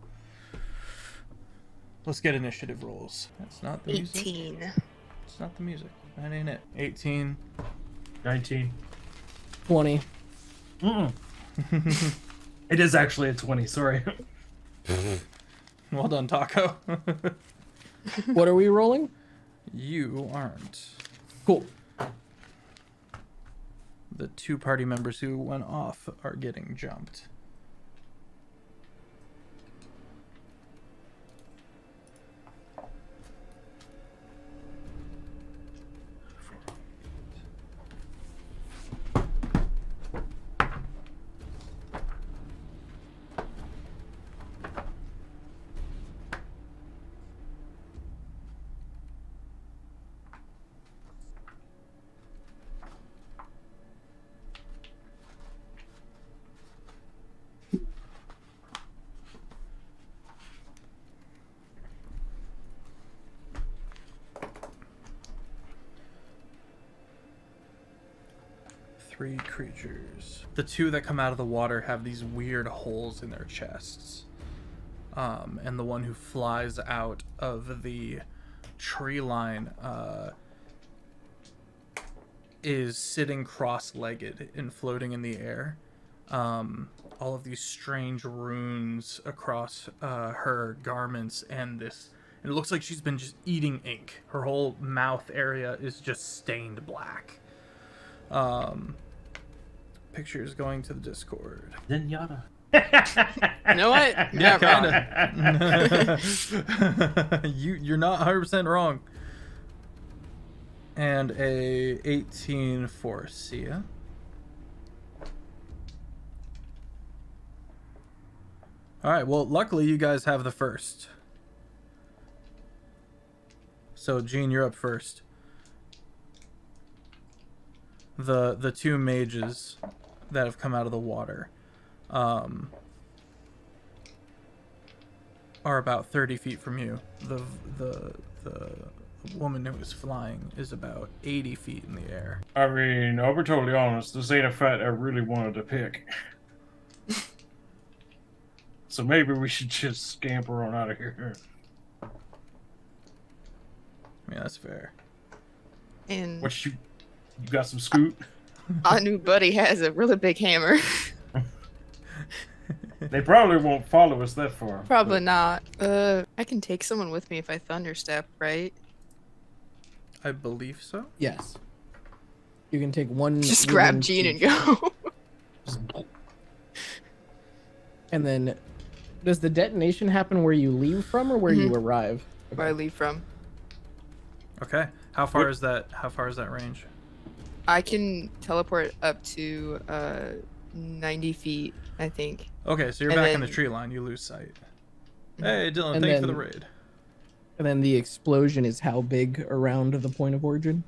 Let's get initiative rolls. That's not the 18. music. It's not the music. That ain't it. 18. 19. 20. It is actually a 20, sorry. Well done, Taco. What are we rolling? You aren't. Cool. The two party members who went off are getting jumped. Three creatures. The two that come out of the water have these weird holes in their chests. And the one who flies out of the tree line is sitting cross-legged and floating in the air. All of these strange runes across her garments, and it looks like she's been just eating ink. Her whole mouth area is just stained black. Pictures going to the Discord. Zenyatta. You know what? Yeah, Kinda. You're not 100% wrong. And a 18 for Sia. All right. Well, luckily you guys have the first. So, Gene, you're up first. The two mages that have come out of the water are about 30 feet from you. The woman who is flying is about 80 feet in the air. I mean, I'll be totally honest, this ain't a fight I really wanted to pick. So maybe we should just scamper on out of here. Yeah, that's fair. And What you got some scoot? our new buddy has a really big hammer. They probably won't follow us that far. Probably not. I can take someone with me if I thunderstep, right? I believe so. Yes. You can take one. Just grab wooden Gene and piece. go. And then, does the detonation happen where you leave from or where you arrive? Where I leave from. Okay. How far is that? How far is that range? I can teleport up to 90 feet, I think. Okay, so you're And back in the then- tree line. You lose sight. Hey, Dylan, And thanks for the then- raid. And then the explosion is how big around the point of origin?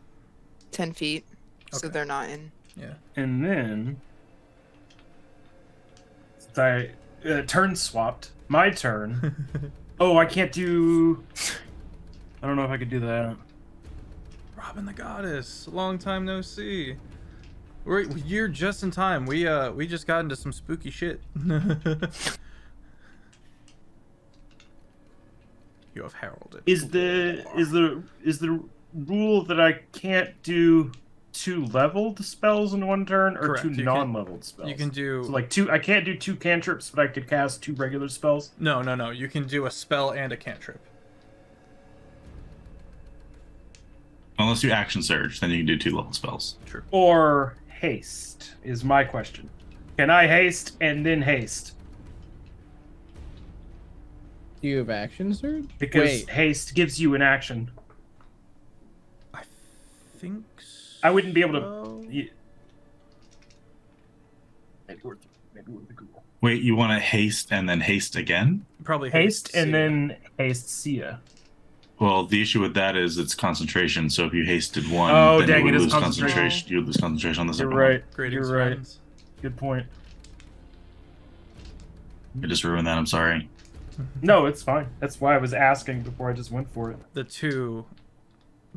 10 feet. So Okay. they're not in. Yeah. And then I turn swapped. My turn. Oh, I can't do. I don't know if I could do that. Robin the Goddess, long time no see. You're just in time. We just got into some spooky shit. You have heralded. Is the rule that I can't do 2 leveled spells in one turn, or Correct, 2 you can- non-leveled spells? You can do So like 2. I can't do 2 cantrips, but I could cast 2 regular spells. no. You can do a spell and a cantrip. Unless you action surge, then you can do 2 level spells. True. Or haste is my question. Can I haste and then haste? Do you have action surge? Because Wait, haste gives you an action. I think. I wouldn't be able so. to. Yeah. Maybe worth a Google. Wait, you want to haste and then haste again? Probably Haste and Sia. then haste Sia. Well, the issue with that is it's concentration. So if you hasted one, Oh, then dang, you it would is lose concentration. concentration. You would lose concentration on the You're second right. Greetings, You're right. friends. Good point. one. I just ruined that. I'm sorry. No, it's fine. That's why I was asking before I just went for it. The two,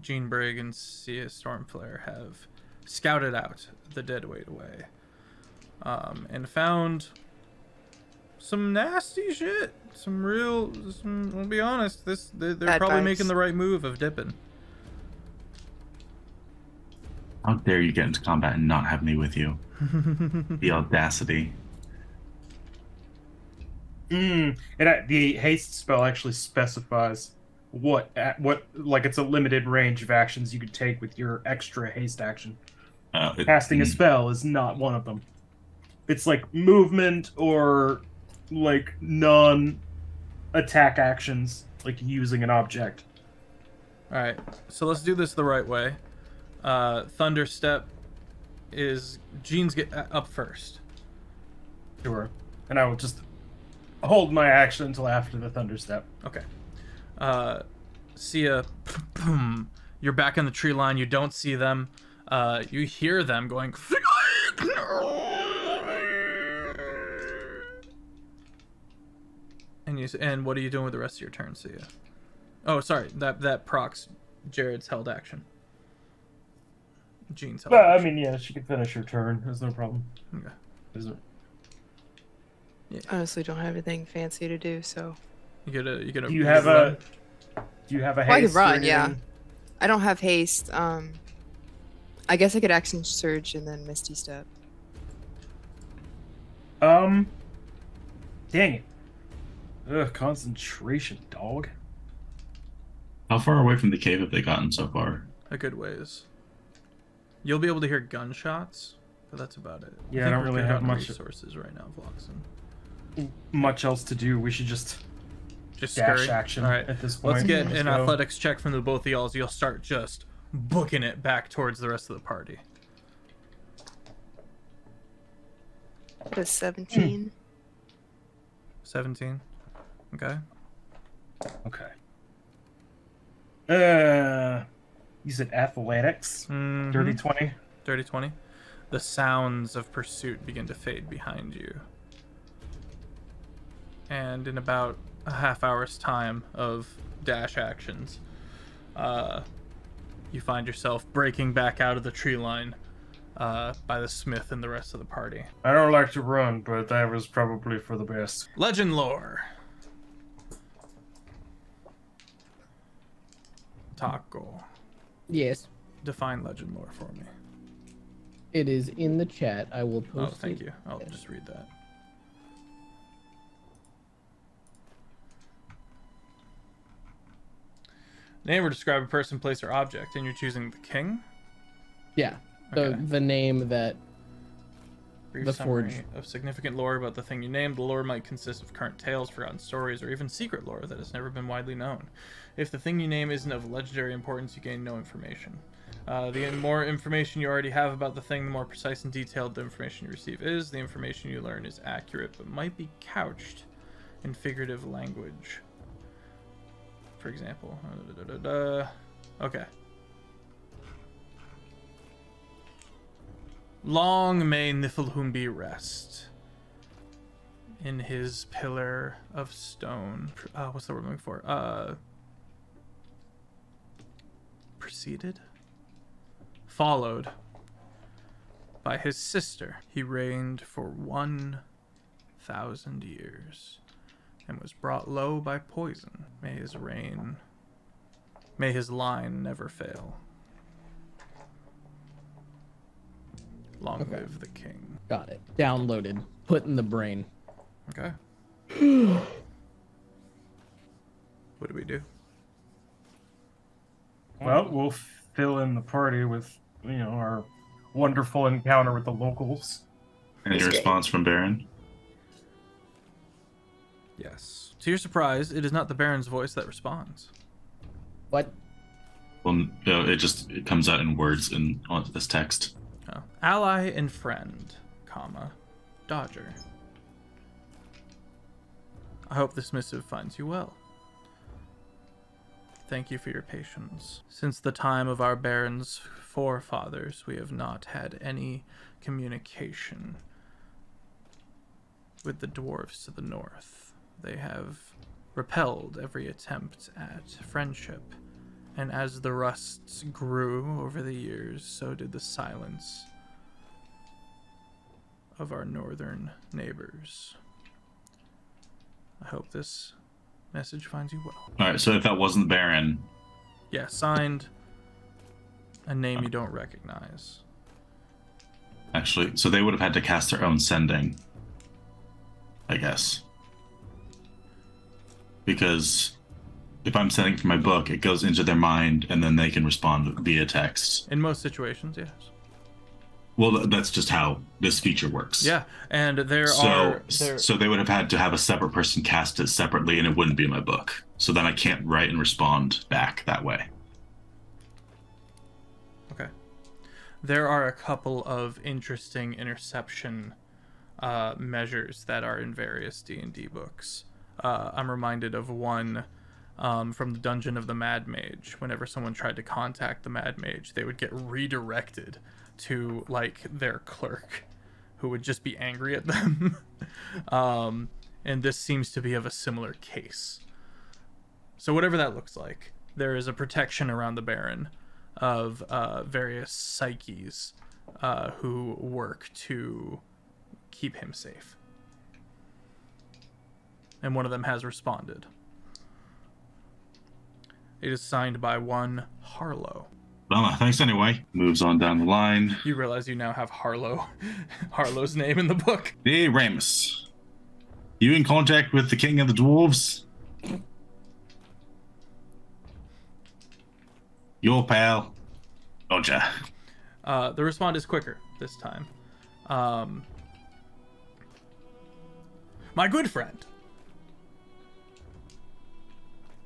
Gene Brigg and Sia Stormflare, have scouted out the dead weight away, and found some nasty shit. I'll be honest. They're Bad probably vibes. making the right move of dipping. How dare you get into combat and not have me with you? The audacity. And the haste spell actually specifies what like it's a limited range of actions you could take with your extra haste action. Casting a spell is not one of them. It's like movement or like non-attack actions, like using an object. All right, so let's do this the right way. Thunder Step is Gene's get up first. Sure. And I will just hold my action until after the thunder step. Okay. Sia, you're back in the tree line. You don't see them. You hear them going. And what are you doing with the rest of your turn, Sia? Oh, sorry. That procs Jared's held action. Gene's held Well, I action. mean, yeah, she could finish her turn. There's no problem. Okay. Is it? Honestly, don't have anything fancy to do, so. You get a. Do you have a Well, I could haste? or run, yeah. anything? I don't have haste. I guess I could action surge and then misty step. Dang it. Ugh, concentration, dog. How far away from the cave have they gotten so far? a good ways. You'll be able to hear gunshots, but that's about it. Yeah, I think don't we're really good have on much- resources right now, Vloxen. Much else to do. We should just Just dash scurry. action All right, at this point. let's get Let's an go. athletics check from the both of y'all. You'll start just booking it back towards the rest of the party. What is 17? 17. Okay. Okay. You said athletics. Mhm. Dirty 20. Dirty 20. The sounds of pursuit begin to fade behind you. And in about a half hour's time of dash actions, you find yourself breaking back out of the tree line by the smith and the rest of the party. I don't like to run, but that was probably for the best. Legend lore. Taco. Yes. Define legend lore for me. It is in the chat. I will post it. Oh, thank you. I'll just read that. Name or describe a person, place, or object, and you're choosing the king? Yeah. Okay. The name that Brief the summary forge. of significant lore about the thing you named. The lore might consist of current tales, forgotten stories, or even secret lore that has never been widely known. If the thing you name isn't of legendary importance, you gain no information. The more information you already have about the thing, the more precise and detailed the information you receive is. The information you learn is accurate, but might be couched in figurative language. For example. Okay. Long may Niflhumbi rest in his pillar of stone. What's the word I'm looking for? Preceded? Followed by his sister. He reigned for 1,000 years and was brought low by poison. May his line never fail. Long live the king. Got it. Downloaded. Put in the brain. Okay. What do we do? Well, we'll fill in the party with, our wonderful encounter with the locals. Any response from Baron? Yes. To your surprise, it is not the Baron's voice that responds. What? Well, no, it comes out in words on this text. Oh. Ally and friend, comma, Dodger. I hope this missive finds you well. Thank you for your patience. Since the time of our Baron's forefathers, we have not had any communication with the dwarves to the north. They have repelled every attempt at friendship, and as the rusts grew over the years, so did the silence of our northern neighbors. I hope this message finds you well. Alright, so if that wasn't Baron... Yeah, signed, a name you don't recognize. Actually, so they would have had to cast their own sending, I guess. Because if I'm sending from my book, it goes into their mind, and then they can respond via text. In most situations, yes. Well, that's just how this feature works. Yeah, and So they would have had to have a separate person cast it separately, and it wouldn't be in my book. So then I can't write and respond back that way. Okay. There are a couple of interesting interception measures that are in various D&D books. I'm reminded of one from the Dungeon of the Mad Mage. Whenever someone tried to contact the Mad Mage, they would get redirected to like their clerk, who would just be angry at them. And this seems to be of a similar case. So whatever that looks like, there is a protection around the Baron of various psyches who work to keep him safe. And one of them has responded. It is signed by one Harlow. Well, thanks anyway. Moves on down the line. You realize you now have Harlow's name in the book. Hey, Ramus. You in contact with the king of the dwarves? Your pal, Roger. The response is quicker this time. My good friend.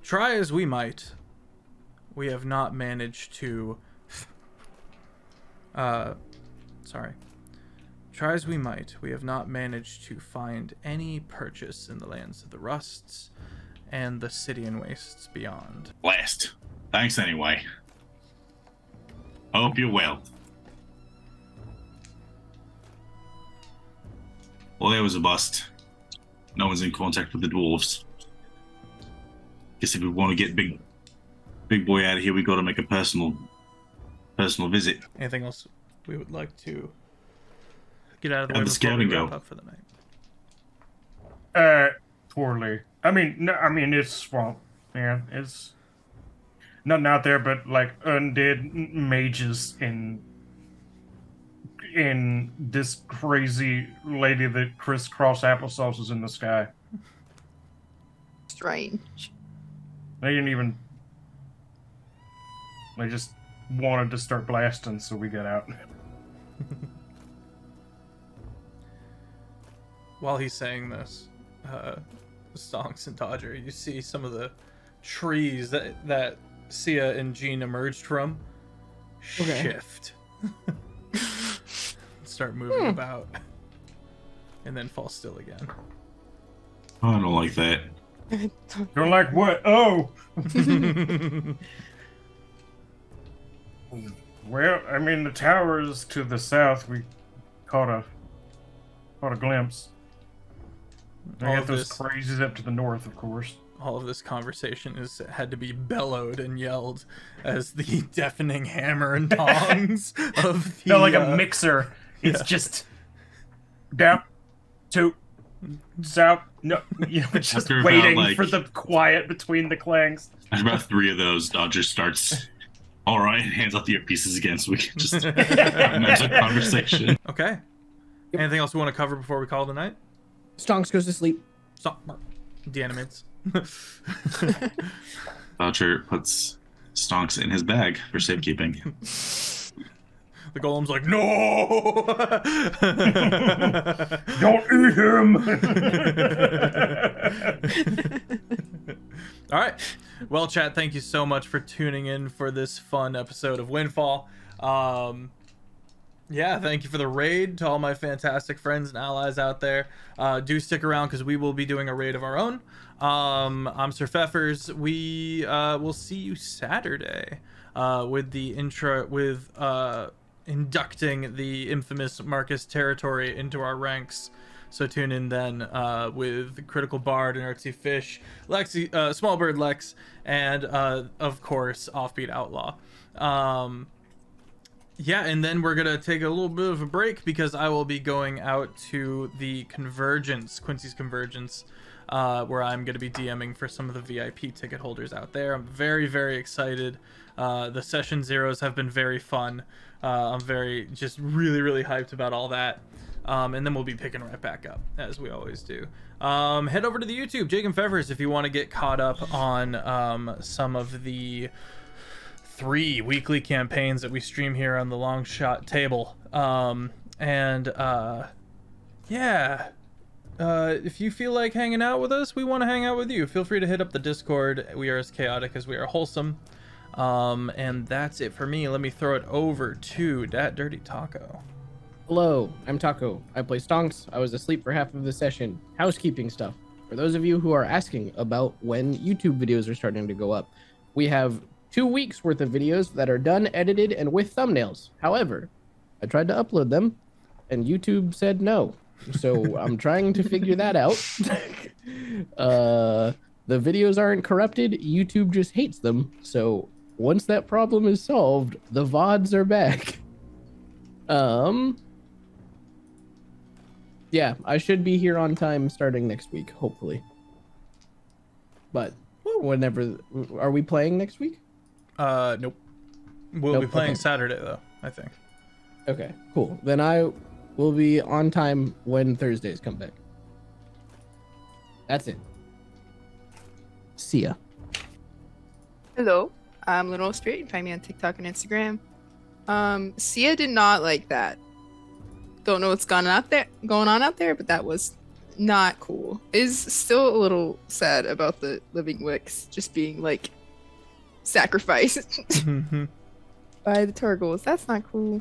Try as we might, we have not managed to try as we might, we have not managed to find any purchase in the lands of the Rusts and the Cidian wastes beyond. Blast. Thanks anyway. Hope you're well. Well, there was a bust. No one's in contact with the dwarves. Guess if we want to get big boy out of here, we got to make a personal visit. Anything else we would like to get out of the way The before scout we and wrap go. up for the night? Poorly. I mean, it's swamp. Yeah, it's nothing out there but like undead mages in this crazy lady that crisscross applesauce is in the sky. Strange. They didn't even. They just wanted to start blasting, so we got out. While he's saying this, Stonks and Dodger, you see some of the trees that Sia and Jean emerged from shift. Start moving about. And then fall still again. Oh, I don't like that. You're like, what? Oh! Well, I mean, the towers to the south, we caught a glimpse. They All got of those this- crazies up to the north, of course. All of this conversation had to be bellowed and yelled as the deafening hammer and tongs of the... No, like a mixer. It's just down to south. No, you know, it's just After about, waiting like- for the quiet between the clangs. After about 3 of those, Dodger starts. All right, hands out the earpieces again so we can just manage a conversation. Okay. Anything else we want to cover before we call it a night? Stonks goes to sleep. Stop. De-animates. Dodger puts Stonks in his bag for safekeeping. The golem's like, no! Don't eat him! All right. Well, chat, thank you so much for tuning in for this fun episode of Windfall. Yeah, thank you for the raid to all my fantastic friends and allies out there. Do stick around because we will be doing a raid of our own. I'm SirFeffers. We will see you Saturday with the inducting the infamous Marcus territory into our ranks. So tune in then with Critical Bard and Artsy Fish, Lexi, Smallbird Lex, and of course Offbeat Outlaw. Yeah, and then we're gonna take a little bit of a break because I will be going out to the Quincy's Convergence, where I'm gonna be DMing for some of the VIP ticket holders out there. I'm very, very excited. The session zeros have been very fun. I'm just really hyped about all that. And then we'll be picking right back up as we always do. Head over to the YouTube, Jake and Feffers, if you want to get caught up on some of the 3 weekly campaigns that we stream here on the Long Shot table. Yeah, if you feel like hanging out with us, we want to hang out with you. Feel free to hit up the Discord. We are as chaotic as we are wholesome. And that's it for me. Let me throw it over to DatDirtyTaco. Hello, I'm Taco. I play Stonks. I was asleep for half of the session. Housekeeping stuff. For those of you who are asking about when YouTube videos are starting to go up, we have 2 weeks worth of videos that are done, edited, and with thumbnails. However, I tried to upload them, and YouTube said no. So I'm trying to figure that out. The videos aren't corrupted. YouTube just hates them. So once that problem is solved, the VODs are back. Yeah, I should be here on time starting next week, hopefully. But whenever, are we playing next week? Nope. We'll Nope, be playing okay. Saturday though, I think. Okay, cool. Then I will be on time when Thursdays come back. That's it. See ya. Hello, I'm LunaWolfSpirit. You can find me on TikTok and Instagram. Sia did not like that. Don't know what's going on out there, but that was not cool. Is still a little sad about the living wicks just being like sacrificed by the Turgles. That's not cool.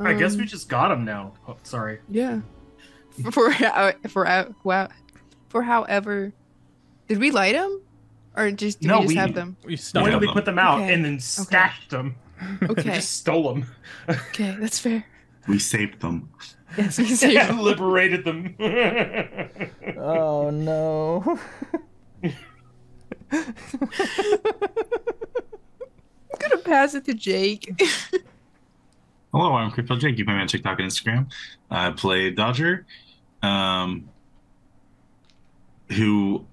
I guess we just got him now. Oh, sorry. Yeah. For however, did we light them, or just did we just have them? We When snuck did we them. put them out Okay. and then stashed them? Okay. Just stole them. Okay, that's fair. We saved them. Yes, we see. Yeah, liberated them. Oh no. I'm gonna pass it to Jake. Hello, I'm CritFailJake. You find me on TikTok and Instagram. I play Dodger, who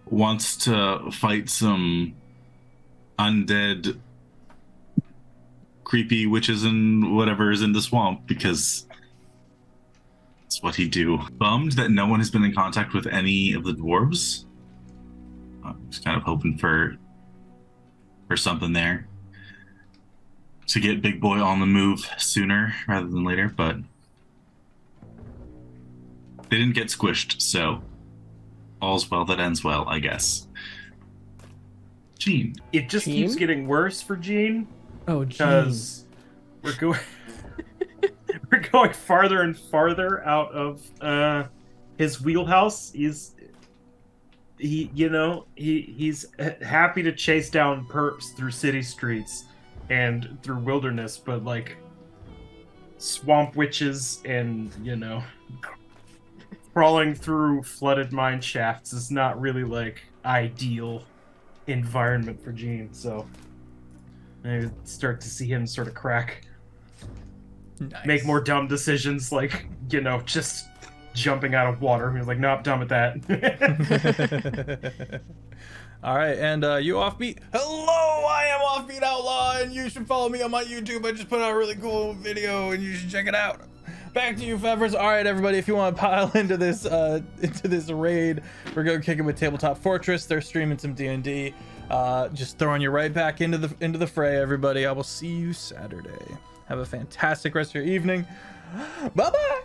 wants to fight some undead, creepy witches and whatever is in the swamp because it's what he do. Bummed that no one has been in contact with any of the dwarves. I'm just kind of hoping for something there to get Big Boy on the move sooner rather than later, but they didn't get squished, so all's well that ends well, I guess. Gene. It just Gene? keeps getting worse for Gene Oh, because we're going we're going farther and farther out of his wheelhouse. He's happy to chase down perps through city streets and through wilderness, but like swamp witches and crawling through flooded mine shafts is not really like ideal environment for Gene. So I start to see him sort of crack, make more dumb decisions, like just jumping out of water. He was like, "Nope, done with that." All right, and you Offbeat. Hello, I am Offbeat Outlaw, and you should follow me on my YouTube. I just put out a really cool video, and you should check it out. Back to you, Feffers. All right, everybody, if you want to pile into this raid, we're gonna kick it with Tabletop Fortress. They're streaming some D&D. Just throwing you right back into the fray, everybody. I will see you Saturday. Have a fantastic rest of your evening. Bye-bye.